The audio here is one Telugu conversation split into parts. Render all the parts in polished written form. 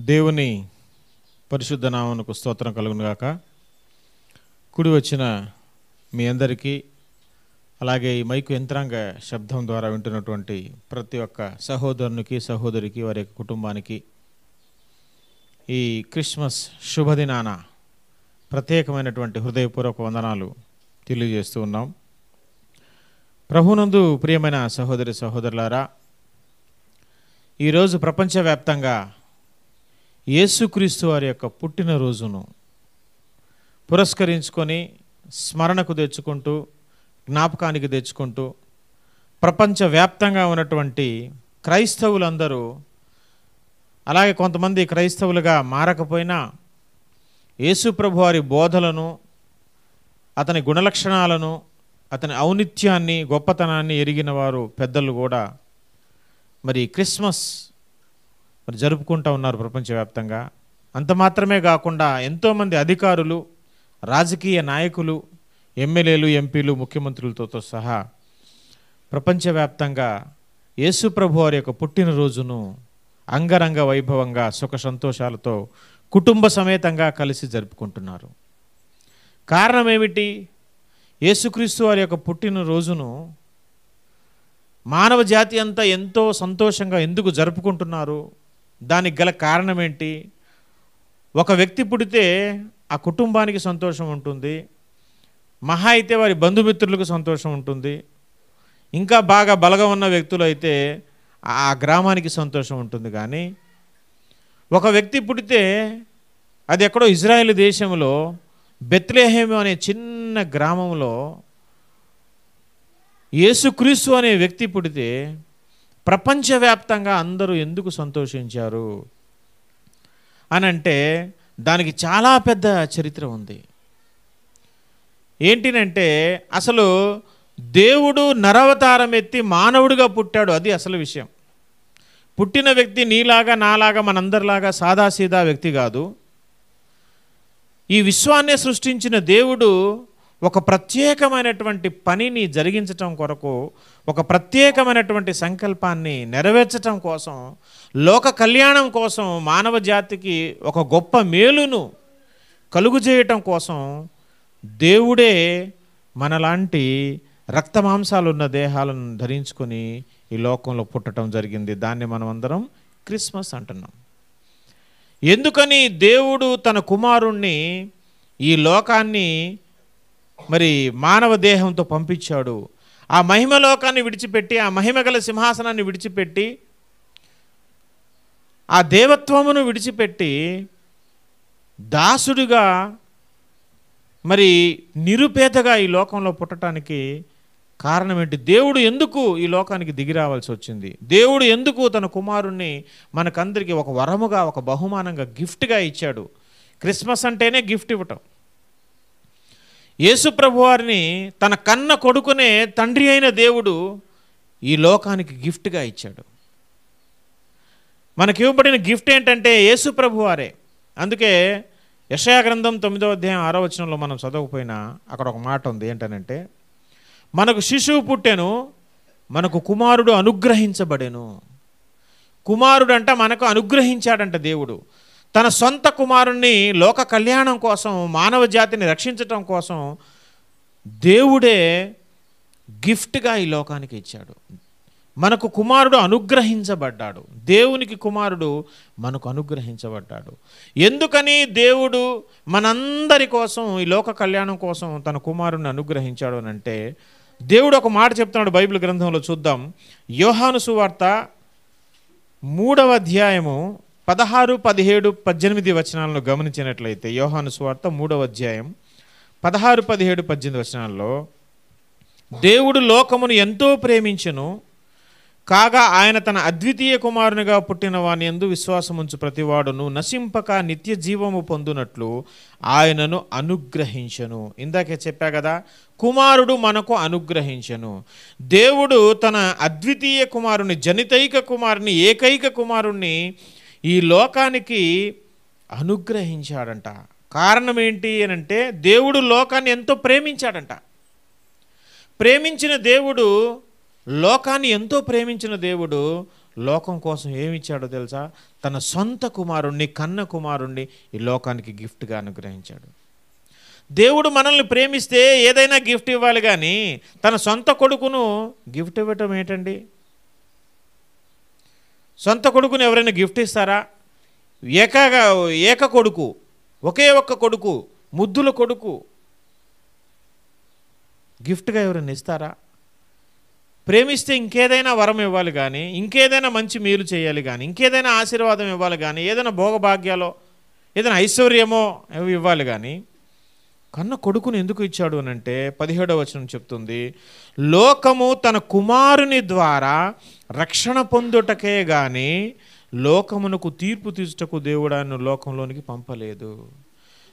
దేవుని పరిశుద్ధ నామమునకు స్తోత్రం కలుగును గాక. కుడి వచ్చిన మీ అందరికీ, అలాగే ఈ మైకు యంత్రాంగ శబ్దం ద్వారా వింటున్నటువంటి ప్రతి ఒక్క సహోదరునికి సహోదరికి వారి యొక్క కుటుంబానికి ఈ క్రిస్మస్ శుభదినాన ప్రత్యేకమైనటువంటి హృదయపూర్వక వందనాలు తెలియజేస్తూ ఉన్నాం. ప్రభునందు ప్రియమైన సహోదరి సహోదరులారా, ఈరోజు ప్రపంచవ్యాప్తంగా యేసుక్రీస్తు వారి యొక్క పుట్టినరోజును పురస్కరించుకొని స్మరణకు తెచ్చుకుంటూ, జ్ఞాపకానికి తెచ్చుకుంటూ ప్రపంచవ్యాప్తంగా ఉన్నటువంటి క్రైస్తవులందరూ, అలాగే కొంతమంది క్రైస్తవులుగా మారకపోయినా యేసుప్రభు వారి బోధలను, అతని గుణలక్షణాలను, అతని ఔన్నిత్యాన్ని, గొప్పతనాన్ని ఎరిగిన వారు పెద్దలు కూడా మరి క్రిస్మస్ జరుపుకుంటూ ఉన్నారు ప్రపంచవ్యాప్తంగా. అంత మాత్రమే కాకుండా ఎంతోమంది అధికారులు, రాజకీయ నాయకులు, ఎమ్మెల్యేలు, ఎంపీలు, ముఖ్యమంత్రులతో సహా ప్రపంచవ్యాప్తంగా యేసుప్రభు వారి యొక్క పుట్టినరోజును అంగరంగ వైభవంగా సుఖ సంతోషాలతో కుటుంబ సమేతంగా కలిసి జరుపుకుంటున్నారు. కారణం ఏమిటి? యేసుక్రీస్తు వారి యొక్క పుట్టినరోజును మానవ జాతి అంతా ఎంతో సంతోషంగా ఎందుకు జరుపుకుంటున్నారు? దానికి గల కారణం ఏంటి? ఒక వ్యక్తి పుడితే ఆ కుటుంబానికి సంతోషం ఉంటుంది, మహా అయితే వారి బంధుమిత్రులకు సంతోషం ఉంటుంది, ఇంకా బాగా బలగా ఉన్న వ్యక్తులు అయితే ఆ గ్రామానికి సంతోషం ఉంటుంది. కానీ ఒక వ్యక్తి పుడితే అది ఎక్కడో ఇజ్రాయెల్ దేశంలో బెత్లెహేము అనే చిన్న గ్రామంలో యేసుక్రీస్తు అనే వ్యక్తి పుడితే ప్రపంచవ్యాప్తంగా అందరూ ఎందుకు సంతోషించారు అని అంటే దానికి చాలా పెద్ద చరిత్ర ఉంది. ఏంటినంటే అసలు దేవుడు నరవతారం ఎత్తి మానవుడిగా పుట్టాడు, అది అసలు విషయం. పుట్టిన వ్యక్తి నీలాగా నాలాగా మనందరిలాగా సాదాసీదా వ్యక్తి కాదు. ఈ విశ్వాన్ని సృష్టించిన దేవుడు ఒక ప్రత్యేకమైనటువంటి పనిని జరిగించటం కొరకు, ఒక ప్రత్యేకమైనటువంటి సంకల్పాన్ని నెరవేర్చటం కోసం, లోక కళ్యాణం కోసం, మానవ జాతికి ఒక గొప్ప మేలును కలుగు చేయటం కోసం దేవుడే మనలాంటి రక్తమాంసాలు ఉన్న దేహాలను ధరించుకొని ఈ లోకంలో పుట్టడం జరిగింది. దాన్ని మనం అందరం క్రిస్మస్ అంటున్నాం. ఎందుకని దేవుడు తన కుమారుణ్ణి ఈ లోకాన్ని మరి మానవ దేహంతో పంపించాడు? ఆ మహిమ లోకాన్ని విడిచిపెట్టి, ఆ మహిమ గల సింహాసనాన్ని విడిచిపెట్టి, ఆ దేవత్వమును విడిచిపెట్టి దాసుడిగా మరి నిరుపేదగా ఈ లోకంలో పుట్టడానికి కారణం ఏంటి? దేవుడు ఎందుకు ఈ లోకానికి దిగి రావాల్సి వచ్చింది? దేవుడు ఎందుకు తన కుమారుణ్ణి మనకందరికీ ఒక వరముగా, ఒక బహుమానంగా, గిఫ్ట్గా ఇచ్చాడు? క్రిస్మస్ అంటేనే గిఫ్ట్ ఇవ్వటం. యేసుప్రభు వారిని తన కన్న కొడుకునే తండ్రి అయిన దేవుడు ఈ లోకానికి గిఫ్ట్గా ఇచ్చాడు. మనకి ఇవ్వబడిన గిఫ్ట్ ఏంటంటే యేసుప్రభు వారే. అందుకే యెషయా గ్రంథం 9వ అధ్యాయం 6వ వచనంలో మనం చదవకపోయినా అక్కడ ఒక మాట ఉంది. ఏంటనంటే, మనకు శిశువు పుట్టెను, మనకు కుమారుడు అనుగ్రహించబడెను. కుమారుడు అంట మనకు అనుగ్రహించాడంట దేవుడు. తన సొంత కుమారుణ్ణి లోక కళ్యాణం కోసం, మానవ జాతిని రక్షించటం కోసం దేవుడే గిఫ్ట్గా ఈ లోకానికి ఇచ్చాడు. మనకు కుమారుడు అనుగ్రహించబడ్డాడు. దేవునికి కుమారుడు మనకు అనుగ్రహించబడ్డాడు. ఎందుకని దేవుడు మనందరి కోసం, ఈ లోక కళ్యాణం కోసం తన కుమారుణ్ణి అనుగ్రహించాడు అని అంటే, దేవుడు ఒక మాట చెప్తున్నాడు బైబిల్ గ్రంథంలో. చూద్దాం. యోహాను సువార్త 3వ అధ్యాయము 16, 17, 18 వచనాలను గమనించినట్లయితే, యోహాను సువార్త 3వ అధ్యాయం 16, 17, 18 వచనాల్లో, దేవుడు లోకమును ఎంతో ప్రేమించెను, కాగా ఆయన తన అద్వితీయ కుమారునిగా పుట్టిన వాని యందు విశ్వాసముంచు ప్రతివాడును నశింపక నిత్య జీవము పొందునట్లు ఆయనను అనుగ్రహించెను. ఇందాకే చెప్పా కదా, కుమారుడు మనకు అనుగ్రహించెను. దేవుడు తన అద్వితీయ కుమారుని, జనితైక కుమారుని, ఏకైక కుమారుణ్ణి ఈ లోకానికి అనుగ్రహించాడంట. కారణం ఏంటి అని అంటే, దేవుడు లోకాన్ని ఎంతో ప్రేమించాడంట. ప్రేమించిన దేవుడు, లోకాన్ని ఎంతో ప్రేమించిన దేవుడు లోకం కోసం ఏమి ఇచ్చాడో తెలుసా? తన సొంత కుమారుణ్ణి, కన్న కుమారుణ్ణి ఈ లోకానికి గిఫ్ట్గా అనుగ్రహించాడు. దేవుడు మనల్ని ప్రేమిస్తే ఏదైనా గిఫ్ట్ ఇవ్వాలి, కానీ తన సొంత కొడుకును గిఫ్ట్ ఇవ్వటం ఏంటండి? సొంత కొడుకును ఎవరైనా గిఫ్ట్ ఇస్తారా? ఏక కొడుకు, ఒకే ఒక్క కొడుకు, ముద్దుల కొడుకు గిఫ్ట్గా ఎవరైనా ఇస్తారా? ప్రేమిస్తే ఇంకేదైనా వరం ఇవ్వాలి కానీ, ఇంకేదైనా మంచి మేలు చేయాలి కానీ, ఇంకేదైనా ఆశీర్వాదం ఇవ్వాలి కానీ, ఏదైనా భోగభాగ్యాలో ఏదైనా ఐశ్వర్యమో ఇవ్వాలి కానీ, కన్న కొడుకుని ఎందుకు ఇచ్చాడు అని అంటే 17వ వచనం చెప్తుంది, లోకము తన కుమారుని ద్వారా రక్షణ పొందుటకే గాని లోకమునకు తీర్పు తీర్చుటకు దేవుడు ఆయన లోకంలోనికి పంపలేదు.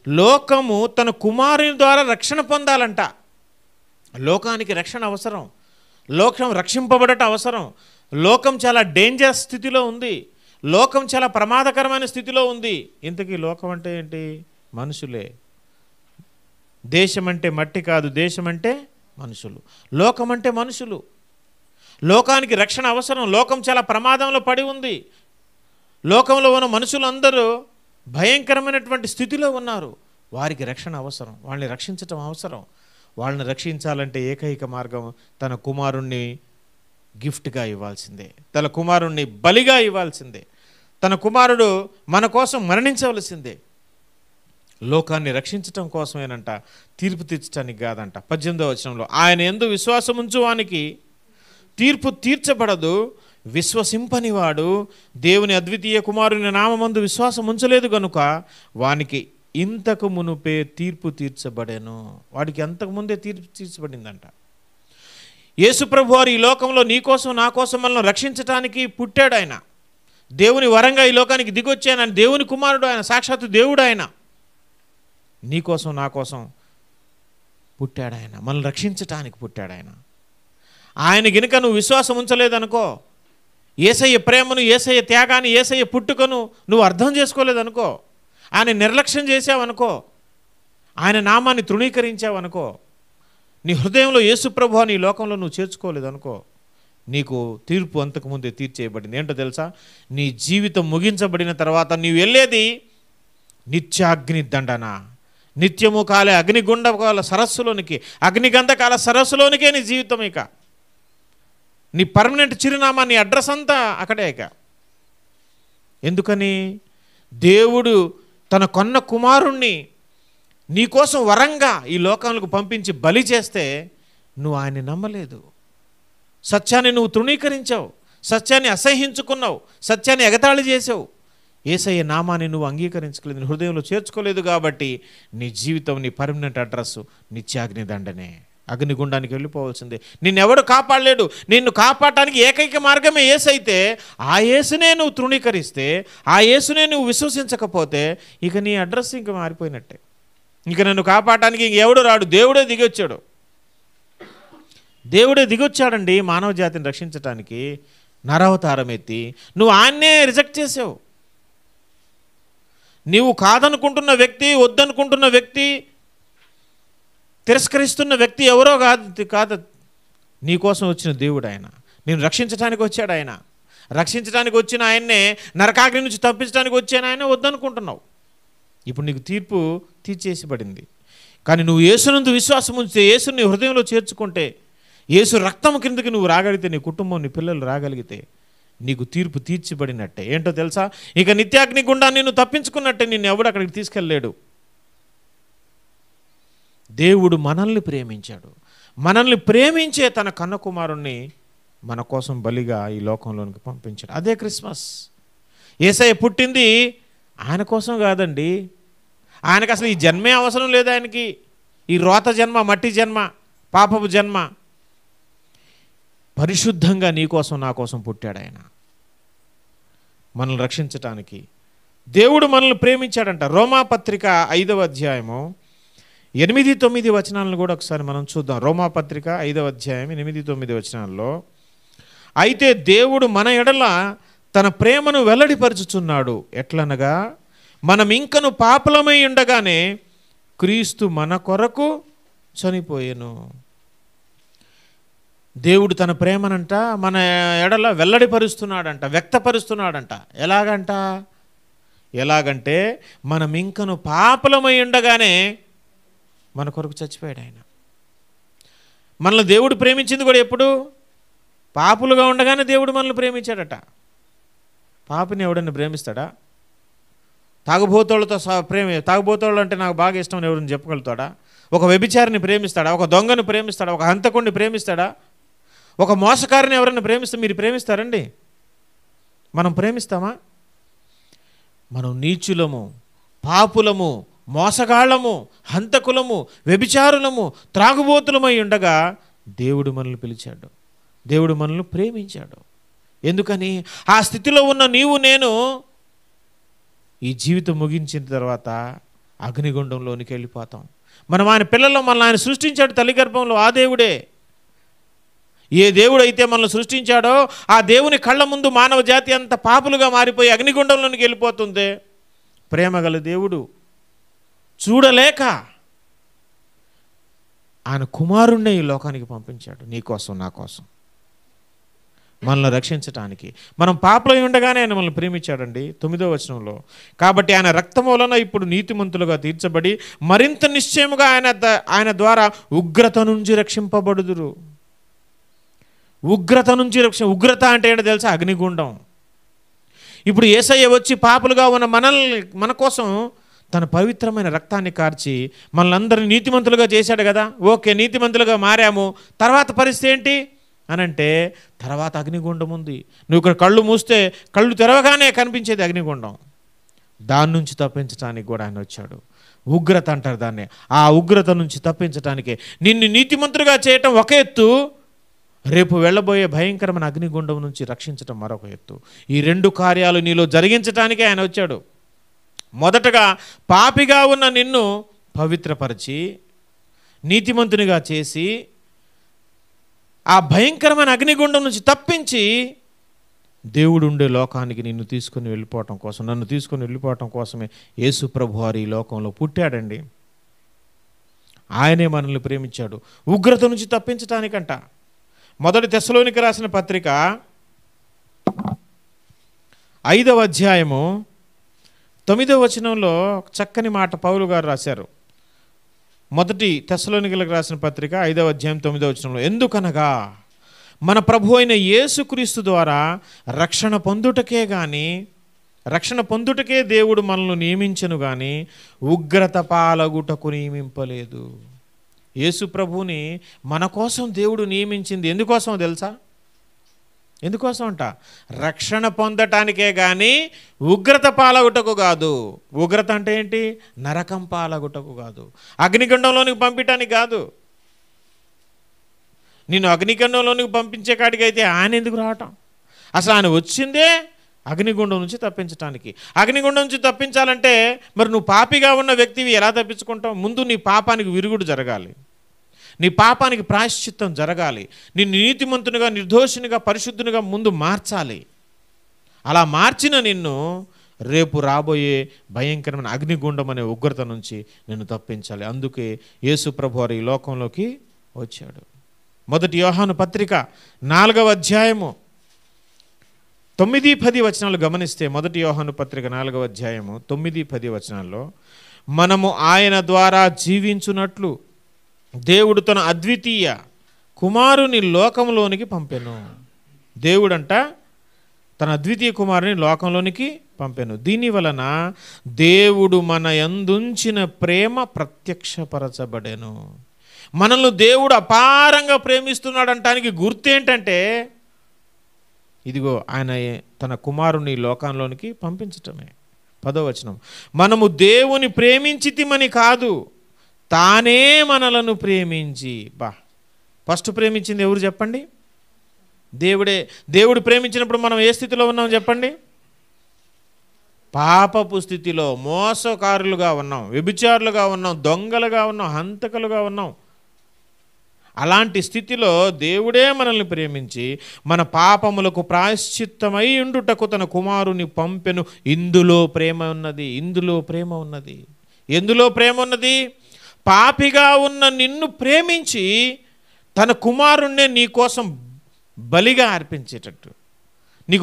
లోకము తన కుమారుని ద్వారా రక్షణ పొందాలంట. లోకానికి రక్షణ అవసరం, లోకం రక్షింపబడట అవసరం. లోకం చాలా డేంజర్ స్థితిలో ఉంది, లోకం చాలా ప్రమాదకరమైన స్థితిలో ఉంది. ఇంతకీ లోకం అంటే ఏంటి? మనుషులే. దేశం అంటే మట్టి కాదు, దేశం అంటే మనుషులు. లోకం అంటే మనుషులు. లోకానికి రక్షణ అవసరం. లోకం చాలా ప్రమాదంలో పడి ఉంది. లోకంలో ఉన్న మనుషులందరూ భయంకరమైనటువంటి స్థితిలో ఉన్నారు. వారికి రక్షణ అవసరం, వాళ్ళని రక్షించటం అవసరం. వాళ్ళని రక్షించాలంటే ఏకైక మార్గం తన కుమారుణ్ణి గిఫ్ట్గా ఇవ్వాల్సిందే, తన కుమారుణ్ణి బలిగా ఇవ్వాల్సిందే, తన కుమారుడు మన కోసం మరణించవలసిందే. లోకాన్ని రక్షించటం కోసమేనంట, తీర్పు తీర్చడానికి కాదంట. 18వ వచనంలో, ఆయన యందు విశ్వాసముంచు వానికి తీర్పు తీర్చబడదు, విశ్వసింపని వాడు దేవుని అద్వితీయ కుమారుని నామమందు విశ్వాసం ఉంచలేదు గనుక వానికి ఇంతకు మునుపే తీర్పు తీర్చబడెను. వాడికి అంతకుముందే తీర్పు తీర్చబడిందంట. యేసుప్రభు వారు ఈ లోకంలో నీ కోసం నా కోసం మనల్ని రక్షించడానికి పుట్టాడు. ఆయన దేవుని వరంగా ఈ లోకానికి దిగొచ్చాను. ఆయన దేవుని కుమారుడు, ఆయన సాక్షాత్తు దేవుడు. ఆయన నీ కోసం నా కోసం పుట్టాడు. ఆయన మనల్ని రక్షించటానికి పుట్టాడు. ఆయన గనుక నువ్వు విశ్వాసం ఉంచలేదనుకో, యేసయ్య ప్రేమను, యేసయ్య త్యాగాన్ని, యేసయ్య పుట్టుకను నువ్వు అర్థం చేసుకోలేదనుకో, ఆయన నిర్లక్ష్యం చేసావనుకో, ఆయన నామాన్ని తృణీకరించావనుకో, నీ హృదయంలో యేసుప్రభు నీ లోకంలో నువ్వు చేర్చుకోలేదనుకో, నీకు తీర్పు అంతకుముందే తీర్చేయబడింది. ఏంటో తెలుసా? నీ జీవితం ముగించబడిన తర్వాత నీవు వెళ్ళేది నిత్యాగ్ని దండన, నిత్యము కాలే అగ్నిగుండకాల సరస్సులోనికి, అగ్నిగంధకాల సరస్సులోనికే నీ జీవితం. ఇక నీ పర్మనెంట్ చిరునామా, నీ అడ్రస్ అంతా అక్కడే. ఇక ఎందుకని? దేవుడు తన కొన్న కుమారుణ్ణి నీకోసం వరంగా ఈ లోకాలకు పంపించి బలి చేస్తే నువ్వు ఆయన్ని నమ్మలేదు, సత్యాన్ని నువ్వు తృణీకరించావు, సత్యాన్ని అసహ్యించుకున్నావు, సత్యాన్ని ఎగతాళి చేసావు, యేసయ్య నామాన్ని నువ్వు అంగీకరించుకోలేదు, నీ హృదయంలో చేర్చుకోలేదు. కాబట్టి నీ జీవితం, నీ పర్మనెంట్ అడ్రస్ నిత్యాగ్ని దండనే, అగ్నిగుండానికి వెళ్ళిపోవాల్సిందే. నిన్నెవడు కాపాడలేడు. నిన్ను కాపాడటానికి ఏకైక మార్గమే యేసైతే, ఆ యేసునే నువ్వు తృణీకరిస్తే, ఆ యేసునే నువ్వు విశ్వసించకపోతే ఇక నీ అడ్రస్ ఇంక మారిపోయినట్టే. ఇక నన్ను కాపాడటానికి ఇంకెవడు రాడు, దేవుడే దిగొచ్చాడు. దేవుడే దిగొచ్చాడండి మానవ జాతిని రక్షించటానికి, నరవతారం ఎత్తి. నువ్వు ఆయన్నే రిజెక్ట్ చేసావు. నీవు కాదనుకుంటున్న వ్యక్తి, వద్దనుకుంటున్న వ్యక్తి, తిరస్కరిస్తున్న వ్యక్తి ఎవరో కాదు, నీకోసం వచ్చిన దేవుడు. ఆయన నేను రక్షించడానికి వచ్చాడు. ఆయన రక్షించడానికి వచ్చిన ఆయన్నే నరకాగ్ని నుంచి తప్పించడానికి వచ్చాను ఆయన వద్దనుకుంటున్నావు. ఇప్పుడు నీకు తీర్పు తీర్చేసిబడింది. కానీ నువ్వు యేసునందు విశ్వాసం ఉంచితే, యేసుని హృదయంలో చేర్చుకుంటే, యేసు రక్తం కిందకి నువ్వు రాగలిగితే, నీ కుటుంబం, నీ పిల్లలు రాగలిగితే నీకు తీర్పు తీర్చిబడినట్టే. ఏంటో తెలుసా? ఇక నిత్యాగ్ని గుండా నిన్ను తప్పించుకున్నట్టే. నిన్ను ఎవడు అక్కడికి తీసుకెళ్ళలేడు. దేవుడు మనల్ని ప్రేమించాడు. మనల్ని ప్రేమించే తన కన్న కుమారుణ్ణి మన కోసం బలిగా ఈ లోకంలోనికి పంపించాడు. అదే క్రిస్మస్. యేసయ్య పుట్టింది ఆయన కోసం కాదండి. ఆయనకు అసలు ఈ జన్మే అవసరం లేదు. ఆయనకి ఈ రోత జన్మ, మట్టి జన్మ, పాపపు జన్మ. పరిశుద్ధంగా నీ కోసం నా కోసం పుట్టాడు ఆయన మనల్ని రక్షించటానికి. దేవుడు మనల్ని ప్రేమించాడంట. రోమాపత్రిక 5వ అధ్యాయము 8-9 వచనాలను కూడా ఒకసారి మనం చూద్దాం. రోమాపత్రిక 5వ అధ్యాయం 8-9 వచనాల్లో, అయితే దేవుడు మన ఎడల తన ప్రేమను వెల్లడిపరుచుచున్నాడు. ఎట్లనగా మనం ఇంకను పాపలమై ఉండగానే క్రీస్తు మన కొరకు చనిపోయెను. దేవుడు తన ప్రేమనంట మన ఎడల వెల్లడిపరుస్తున్నాడంట, వ్యక్తపరుస్తున్నాడంట. ఎలాగంటే మనం ఇంకను పాపలమై ఉండగానే మన కొరకు చచ్చిపోయాడు ఆయన. మనల్ని దేవుడు ప్రేమించింది కూడా ఎప్పుడు? పాపులుగా ఉండగానే దేవుడు మనల్ని ప్రేమించాడట. పాపిని ఎవడన్నా ప్రేమిస్తాడా? తాగుబోతోళ్ళతో తాగుబోతోళ్ళు అంటే నాకు బాగా ఇష్టం అని ఎవరిని చెప్పగలుగుతాడా? ఒక వ్యభిచారిని ప్రేమిస్తాడా? ఒక దొంగను ప్రేమిస్తాడా? ఒక హంతకుడిని ప్రేమిస్తాడా? ఒక మోసకారిని ఎవరైనా ప్రేమిస్తే మీరు ప్రేమిస్తారండి? మనం ప్రేమిస్తామా? మనం నీచులము, పాపులము, మోసగాళ్ళము, హంతకులము, వ్యభిచారులము, త్రాగుబోతులమై ఉండగా దేవుడు మనల్ని పిలిచాడు, దేవుడు మనల్ని ప్రేమించాడు. ఎందుకని? ఆ స్థితిలో ఉన్న నీవు నేను ఈ జీవితం ముగించిన తర్వాత అగ్నిగుండంలోనికి వెళ్ళిపోతాం. మనం ఆయన పిల్లల్లో మనల్ని ఆయన సృష్టించాడు తల్లి గర్భంలో. ఆ దేవుడే, ఏ దేవుడు అయితే మనల్ని సృష్టించాడో ఆ దేవుని కళ్ళ ముందు మానవ జాతి అంత పాపులుగా మారిపోయి అగ్నిగుండంలోనికి వెళ్ళిపోతుంది. ప్రేమగల దేవుడు చూడలేక ఆయన కుమారుణ్ణి ఈ లోకానికి పంపించాడు, నీ కోసం నా కోసం, మనల్ని రక్షించటానికి. మనం పాపలై ఉండగానే ఆయన మనల్ని ప్రేమించాడండి. 9వ వచనంలో, కాబట్టి ఆయన రక్తం వలన ఇప్పుడు నీతిమంతులుగా తీర్చబడి మరింత నిశ్చయముగా ఆయన ద్వారా ఉగ్రత నుంచి రక్షింపబడుదురు. ఉగ్రత నుంచి ఉగ్రత అంటే ఏంటో తెలుసా? అగ్నిగుండం. ఇప్పుడు యేసయ్య వచ్చి పాపులుగా ఉన్న మన కోసం తన పవిత్రమైన రక్తాన్ని కార్చి మనల్ని నీతిమంతులుగా చేశాడు కదా. ఓకే, నీతిమంతులుగా మారాము. తర్వాత పరిస్థితి ఏంటి అనంటే, తర్వాత అగ్నిగుండం ఉంది. నువ్వు ఇక్కడ కళ్ళు మూస్తే కళ్ళు తెరవగానే కనిపించేది అగ్నిగుండం. దాని నుంచి తప్పించడానికి కూడా ఆయన వచ్చాడు. ఉగ్రత అంటారు దాన్ని. ఆ ఉగ్రత నుంచి తప్పించటానికే నిన్ను నీతిమంతులుగా చేయటం ఒక ఎత్తు, రేపు వెళ్ళబోయే భయంకరమైన అగ్నిగుండం నుంచి రక్షించటం మరొక ఎత్తు. ఈ రెండు కార్యాలు నీలో జరిగించటానికే ఆయన వచ్చాడు. మొదటగా పాపిగా ఉన్న నిన్ను పవిత్రపరిచి నీతిమంతునిగా చేసి ఆ భయంకరమైన అగ్నిగుండం నుంచి తప్పించి దేవుడు ఉండే లోకానికి నిన్ను తీసుకుని వెళ్ళిపోవటం కోసం, నన్ను తీసుకుని వెళ్ళిపోవటం కోసమే యేసు ప్రభువారు ఈ లోకంలో పుట్టాడండి. ఆయనే మనల్ని ప్రేమించాడు ఉగ్రత నుంచి తప్పించటానికంట. మొదటి తెస్సలోనికి రాసిన పత్రిక 5వ అధ్యాయము 9వ వచనంలో చక్కని మాట పౌలు గారు రాశారు. మొదటి తెస్సలోనికలకు రాసిన పత్రిక 5వ అధ్యాయం 9వ వచనంలో, ఎందుకనగా మన ప్రభు అయిన యేసుక్రీస్తు ద్వారా రక్షణ పొందుటకే దేవుడు మనల్ని నియమించను గాని ఉగ్రత పాలగుటకు నియమింపలేదు. యేసు ప్రభువుని మన కోసం దేవుడు నియమించింది ఎందుకోసం తెలుసా? ఎందుకోసం అంట? రక్షణ పొందటానికే కానీ ఉగ్రత పాలగుటకు కాదు. ఉగ్రత అంటే ఏంటి? నరకం పాలగుటకు కాదు, అగ్నిగుండంలోనికి పంపించడానికి కాదు. నిన్ను అగ్నిగుండంలోనికి పంపించే కాడికి అయితే ఆయన ఎందుకు రావటం? అసలు ఆయన వచ్చిందే అగ్నిగుండం నుంచి తప్పించటానికి. అగ్నిగుండం నుంచి తప్పించాలంటే మరి నువ్వు పాపిగా ఉన్న వ్యక్తివి ఎలా తప్పించుకుంటావు? ముందు నీ పాపానికి విరుగుడు జరగాలి, నీ పాపానికి ప్రాయశ్చిత్తం జరగాలి, నిన్ను నీతిమంతునిగా, నిర్దోషినిగా, పరిశుద్ధునిగా ముందు మార్చాలి. అలా మార్చిన నిన్ను రేపు రాబోయే భయంకరమైన అగ్నిగుండం అనే ఉగ్రత నుంచి నిన్ను తప్పించాలి. అందుకే యేసు ప్రభువారు ఈ లోకంలోకి వచ్చాడు. మొదటి యోహాను పత్రిక 4వ అధ్యాయము 9-10 వచనాలు గమనిస్తే, మొదటి యోహాను పత్రిక 4వ అధ్యాయము 9-10 వచనాల్లో, మనము ఆయన ద్వారా జీవించున్నట్లు దేవుడు తన అద్వితీయ కుమారుని లోకంలోనికి పంపెను. దేవుడంట తన అద్వితీయ కుమారుని లోకంలోనికి పంపెను. దీని వలన దేవుడు మన యందుంచిన ప్రేమ ప్రత్యక్షపరచబడెను. మనల్ని దేవుడు అపారంగా ప్రేమిస్తున్నాడంటానికి గుర్తేంటంటే, ఇదిగో ఆయన తన కుమారుని లోకంలోనికి పంపించటమే. 10వ వచనం, మనము దేవుని ప్రేమించితిమని కాదు, తానే మనలను ప్రేమించి. ఫస్ట్ ప్రేమించింది ఎవరు చెప్పండి? దేవుడే. దేవుడు ప్రేమించినప్పుడు మనం ఏ స్థితిలో ఉన్నాం చెప్పండి? పాపపు స్థితిలో, మోసకారులుగా ఉన్నాం, వ్యభిచారులుగా ఉన్నాం, దొంగలుగా ఉన్నాం, హంతకులుగా ఉన్నాం. అలాంటి స్థితిలో దేవుడే మనల్ని ప్రేమించి మన పాపములకు ప్రాయశ్చిత్తమై ఉండుటకు తన కుమారుని పంపెను. ఇందులో ప్రేమ ఉన్నది. ఎందులో ప్రేమ ఉన్నది? పాపిగా ఉన్న నిన్ను ప్రేమించి తన కుమారుణ్ణే నీ కోసం బలిగా అర్పించేటట్టు, నీ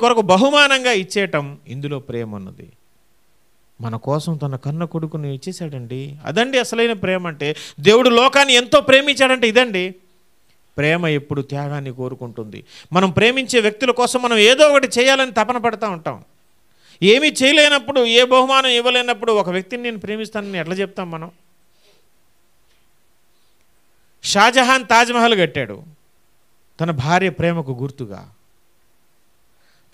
కొరకు బహుమానంగా ఇచ్చేయటం, ఇందులో ప్రేమ ఉన్నది. మన కోసం తన కన్న కొడుకుని ఇచ్చేసాడండి. అదండి అసలైన ప్రేమ అంటే. దేవుడు లోకాన్ని ఎంతో ప్రేమించాడంటే ఇదండి ప్రేమ. ఎప్పుడు త్యాగాన్ని కోరుకుంటుంది. మనం ప్రేమించే వ్యక్తుల కోసం మనం ఏదో ఒకటి చేయాలని తపన పడుతూ ఉంటాం. ఏమీ చేయలేనప్పుడు, ఏ బహుమానం ఇవ్వలేనప్పుడు ఒక వ్యక్తిని నేను ప్రేమిస్తానని ఎట్లా చెప్తాం మనం? షాజహాన్ తాజ్మహల్ కట్టాడు తన భార్య ప్రేమకు గుర్తుగా.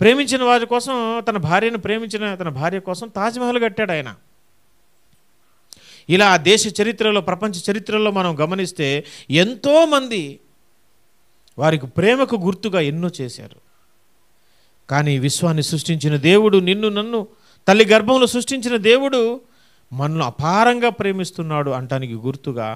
ప్రేమించిన వారి కోసం, తన భార్యను ప్రేమించిన తన భార్య కోసం తాజ్మహల్ కట్టాడు ఆయన. ఇలా దేశ చరిత్రలో, ప్రపంచ చరిత్రలో మనం గమనిస్తే ఎంతోమంది వారికి ప్రేమకు గుర్తుగా ఎన్నో చేశారు. కానీ విశ్వాన్ని సృష్టించిన దేవుడు, నిన్ను నన్ను తల్లి గర్భంలో సృష్టించిన దేవుడు మనల్ని అపారంగా ప్రేమిస్తున్నాడు అంటానికి గుర్తుగా